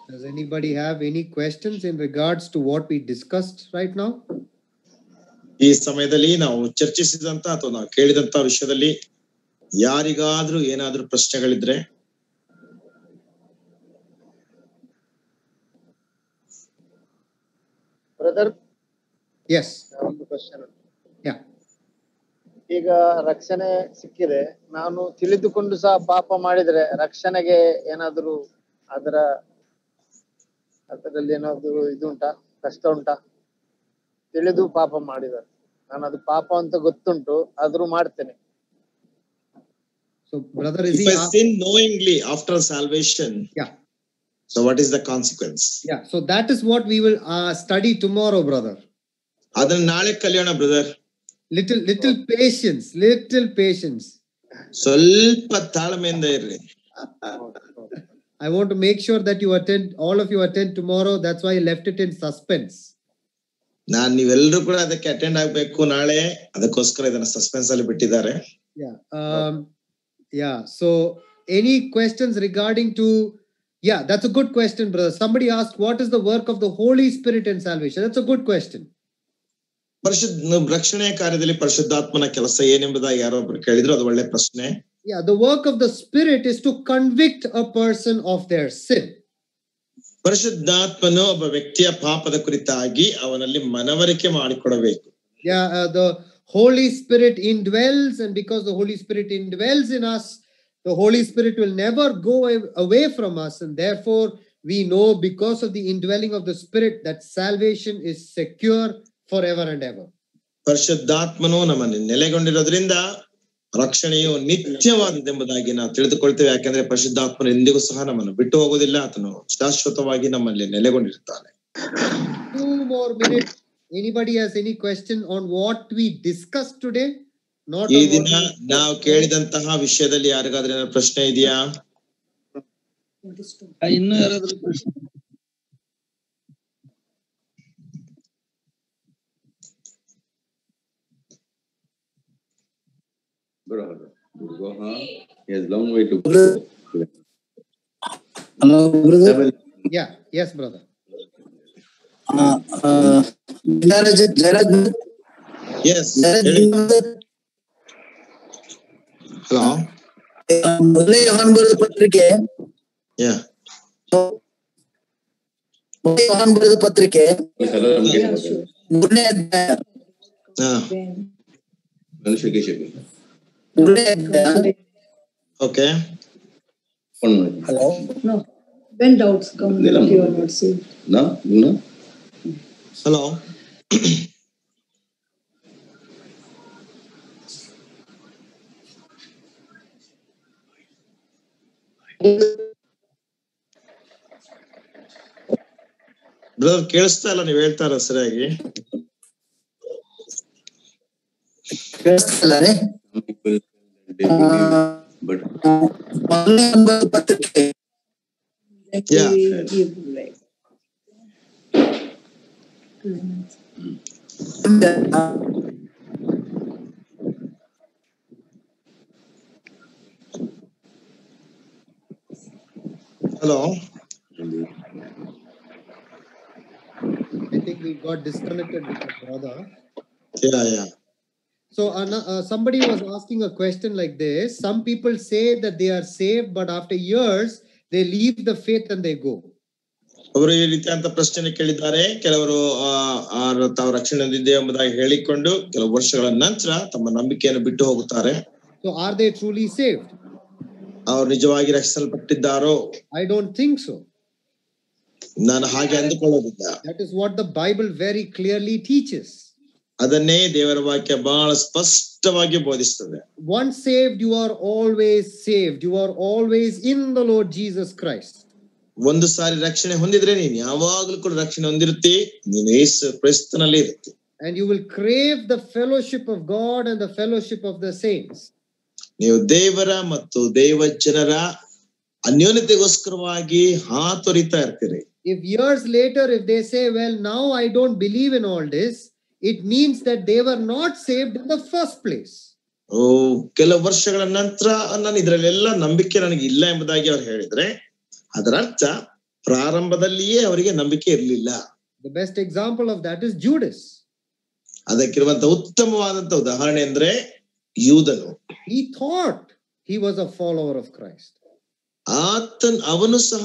Does anybody have any questions in regards to what we discussed right now? ಈ ಸಮಯದಲ್ಲಿ ನಾವು ಚರ್ಚಿಸಿದಂತ ಅಥವಾ ನಾವು ಕೇಳಿದಂತ ವಿಷಯದಲ್ಲಿ ಯಾರಿಗಾದ್ರೂ ಏನಾದ್ರೂ ಪ್ರಶ್ನೆಗಳಿದ್ರೆ ಬ್ರದರ್, Yes. ಒಂದು ಕ್ವಶನ್. Yeah. ಈಗ ರಕ್ಷಣೆ ಸಿಕ್ಕಿದೆ, ನಾನು ತಿಳಿದುಕೊಂಡು ಸಹ ಪಾಪ ಮಾಡಿದ್ರೆ ರಕ್ಷಣೆಗೆ ಏನಾದ್ರು ಅದರಲ್ಲಿ ಏನಾದ್ರು ಇದು ಉಂಟಾ, ಕಷ್ಟ ಉಂಟಾ? ತಿಳಿದು ಪಾಪ ಮಾಡಿದ್ದಾರೆ, ನಾನು ಅದು ಪಾಪ ಅಂತ ಗೊತ್ತುಂಟು, ಆದ್ರೂ ಮಾಡ್ತೇನೆ. So brother, is if I sin knowingly after salvation, Yeah. so what is the consequence? Yeah. So that is what we will study tomorrow, brother. ಅದನ್ನ ನಾಳೆ ಕಲಿಯೋಣ brother. Little patience, little patience. ಸ್ವಲ್ಪ ತಾಳ್ಮೆಯಿಂದ ಇರ್ರಿ. I want to make sure that all of you attend tomorrow. That's why I left it in suspense. ನೀವೆಲ್ಲರೂ ಕೂಡ ಅದಕ್ಕೆ attend ಆಗ್ಬೇಕು ನಾಳೆ, ಅದಕ್ಕೋಸ್ಕರ ಇದನ್ನ ಸಸ್ಪೆನ್ಸ್ ಅಲ್ಲಿ ಬಿಟ್ಟಿದ್ದಾರೆ. Yeah. So any questions regarding to, that's a good question, brother. Somebody asked, what is the work of the Holy Spirit in salvation? That's a good question. ರಕ್ಷಣೆಯ ಕಾರ್ಯದಲ್ಲಿ ಪರಿಶುದ್ಧಾತ್ಮನ ಕೆಲಸ ಏನೆಂಬುದಾಗಿ ಯಾರೊಬ್ರು ಕೇಳಿದ್ರು, ಅದು ಒಳ್ಳೆ ಪ್ರಶ್ನೆ. Yeah, the work of the Spirit is to convict a person of their sin. ಪರಿಶುದ್ಧಾತ್ಮನು ಒಬ್ಬ ವ್ಯಕ್ತಿಯ ಪಾಪದ ಕುರಿತಾಗಿ ಅವನಲ್ಲಿ ಮನವರಿಕೆ ಮಾಡಿಕೊಡಬೇಕು. Yeah, the Holy Spirit indwells, and because the Holy Spirit indwells in us, the Holy Spirit will never go away from us, and therefore we know because of the indwelling of the Spirit that salvation is secure forever and ever. ಪರಿಶುದ್ಧಾತ್ಮನು ನಮ್ಮನ್ನು ನೆಲೆಗೊಂಡಿರೋದ್ರಿಂದ ರಕ್ಷಣೆಯು ನಿತ್ಯವಾದದೆಂಬುದಾಗಿ ನಾವು ತಿಳಿದುಕೊಳ್ತೇವೆ. ಯಾಕಂದ್ರೆ ಪರಿಶುದ್ಧಾತ್ಮನು ಎಂದಿಗೂ ಸಹ ನಮ್ಮನ್ನು ಬಿಟ್ಟು ಹೋಗುವುದಿಲ್ಲ, ಆತನು ಶಾಶ್ವತವಾಗಿ ನಮ್ಮಲ್ಲಿ ನೆಲೆಗೊಂಡಿರ್ತಾನೆ. 2 more minutes. Anybody has any question on what we discussed today? Not ಈ on ದಿನ what we- ನಾವು ಕೇಳಿದಂತಹ ವಿಷಯದಲ್ಲಿ ಯಾರಿಗಾದ್ರೂ ಏನಾದ್ರು ಪ್ರಶ್ನೆ ಇದೆಯಾ? ಇನ್ನು ಯಾರಾದ್ರೂ ಪ್ರಶ್ನೆ? Yes, long way to go. Hello, brother. Yeah, yes, brother. Yes. Hello. ಮೊದಲನೇ ಯೋಹಾನ್ ಬರೆದ ಪತ್ರಿಕೆ. Yeah. ಮೊದಲನೇ ಯೋಹಾನ್ ಬರೆದ ಪತ್ರಿಕೆ 3ನೇ ಅಧ್ಯಾಯ. Okay. Hello. No. When doubts come, you are not saved. No. Hello. Brother ಕೇಳಿಸ್ತಾ ಇಲ್ಲ, ನೀವ್ ಹೇಳ್ತಾರ ಸರಿಯಾಗಿ? ಕೇಳಿಸ್ತಿಲ್ಲ ರೀ? ಮೊದಲನೇ ಯೋಹಾನ್ ಪತ್ರಿಕೆ. Yeah. Hello. I think we got disconnected with the brother. Yeah. So somebody was asking a question like this. Some people say that they are saved, but after years they leave the faith and they go. ಅವರು ಈ ರೀತಿಯಂತ ಪ್ರಶ್ನೆ ಕೇಳಿದ್ದಾರೆ. ಕೆಲವರು ತಾವು ರಕ್ಷಣೆ ಹೊಂದಿದೆ ಎಂಬುದಾಗಿ ಹೇಳಿಕೊಂಡು ಕೆಲವು ವರ್ಷಗಳ ನಂತರ ತಮ್ಮ ನಂಬಿಕೆಯನ್ನು ಬಿಟ್ಟು ಹೋಗುತ್ತಾರೆ. So are they truly saved? ಅವರು ನಿಜವಾಗಿ ರಕ್ಷಿಸಲ್ಪಟ್ಟಿದ್ದಾರೋ? I don't think so. ನಾನು ಹಾಗೆ ಅಂದುಕೊಳ್ಳೋದಿಲ್ಲ. That is what the Bible very clearly teaches. ಅದನ್ನೇ ದೇವರ ವಾಕ್ಯ ಬಹಳ ಸ್ಪಷ್ಟವಾಗಿ ಬೋಧಿಸುತ್ತದೆ. Once saved, you are always saved. You are always in the Lord Jesus Christ. ಒಂದು ಸಾರಿ ರಕ್ಷಣೆ ಹೊಂದಿದ್ರೆ ನೀನು ಯಾವಾಗಲೂ ಕೂಡ ರಕ್ಷಣೆ ಹೊಂದಿರುತ್ತಿ, ನೀನು ಯೇಸು ಕ್ರಿಸ್ತನಲ್ಲಿ ಇರುತ್ತಿ. And you will crave the fellowship of God and the fellowship of the saints. ನೀವು ದೇವರ ಮತ್ತು ದೇವ ಜನರ ಅನ್ಯೋನ್ಯತೆಗೋಸ್ಕರವಾಗಿ ಹಾತೊರಿತಾ ಇರ್ತೀರಿ. If years later, if they say, well, now I don't believe in all this, it means that they were not saved in the first place. ಕೆಲವು ವರ್ಷಗಳ ನಂತರ ನಾನು ಇದರಲ್ಲೆಲ್ಲ ನಂಬಿಕೆ ನನಗೆ ಇಲ್ಲ ಎಂಬುದಾಗಿ ಅವ್ರು ಹೇಳಿದ್ರೆ ಅದರ ಅರ್ಥ ಪ್ರಾರಂಭದಲ್ಲಿಯೇ ಅವರಿಗೆ ನಂಬಿಕೆ ಇರಲಿಲ್ಲ. The best example of that is Judas. ಅದಕ್ಕಿರುವಂತ ಉತ್ತಮವಾದಂತ ಉದಾಹರಣೆ ಅಂದ್ರೆ ಯೂದನು. He thought he was a follower of Christ. ಅವನು ಸಹ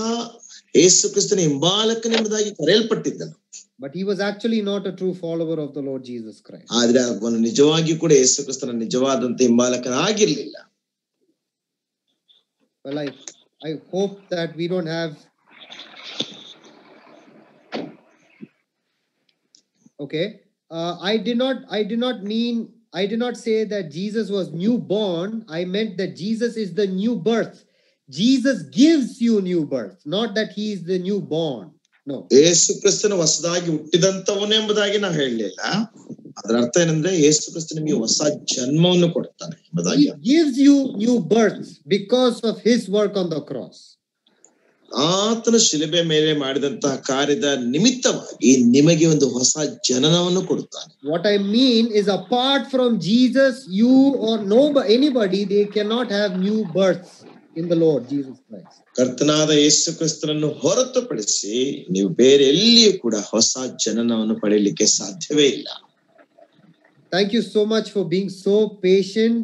ಯೇಸು ಕ್ರಿಸ್ತನ ಹಿಂಬಾಲಕನೆಂಬುದಾಗಿ ಕರೆಯಲ್ಪಟ್ಟಿದ್ದನು. But he was actually not a true follower of the Lord Jesus Christ. ಆದ್ರೆ ಅವನು ನಿಜವಾಗಿ ಕೂಡ ಯೇಸು ಕ್ರಿಸ್ತನ ನಿಜವಾದಂತ ಹಿಂಬಾಲಕನಾಗಿರ್ಲಿಲ್ಲ. Well, I hope that we don't have. Okay. I did not say that Jesus was newborn. I meant that Jesus is the new birth. Jesus gives you new birth, not that he is the newborn. No. ಯೇಸು ಕ್ರಿಸ್ತನ ಹೊಸದಾಗಿ ಹುಟ್ಟಿದಂತವನು ಎಂಬುದಾಗಿ ನಾವು ಹೇಳಲಿಲ್ಲ. ಅದರ ಅರ್ಥ ಏನಂದ್ರೆ ಯೇಸು ಕ್ರಿಸ್ತ ನಿಮಗೆ ಹೊಸ ಜನ್ಮವನ್ನು ಕೊಡ್ತಾನೆ ಎಂಬುದಾಗಿ. He gives you new birth because of his work on the cross. ಆತನ ಶಿಲುಬೆ ಮೇಲೆ ಮಾಡಿದಂತಹ ಕಾರ್ಯದ ನಿಮಿತ್ತವಾಗಿ ನಿಮಗೆ ಒಂದು ಹೊಸ ಜನನವನ್ನು ಕೊಡುತ್ತಾನೆ. What I mean is, apart from Jesus, you or anybody, they cannot have new births in the Lord Jesus Christ. ಕರ್ತನಾದ ಯೇಸು ಕ್ರಿಸ್ತನನ್ನು ಹೊರತುಪಡಿಸಿ ನೀವು ಬೇರೆ ಎಲ್ಲಿಯೂ ಕೂಡ ಹೊಸ ಜನನವನ್ನು ಪಡೆಯಲಿಕ್ಕೆ ಸಾಧ್ಯವೇ ಇಲ್ಲ. Thank you so much for being so patient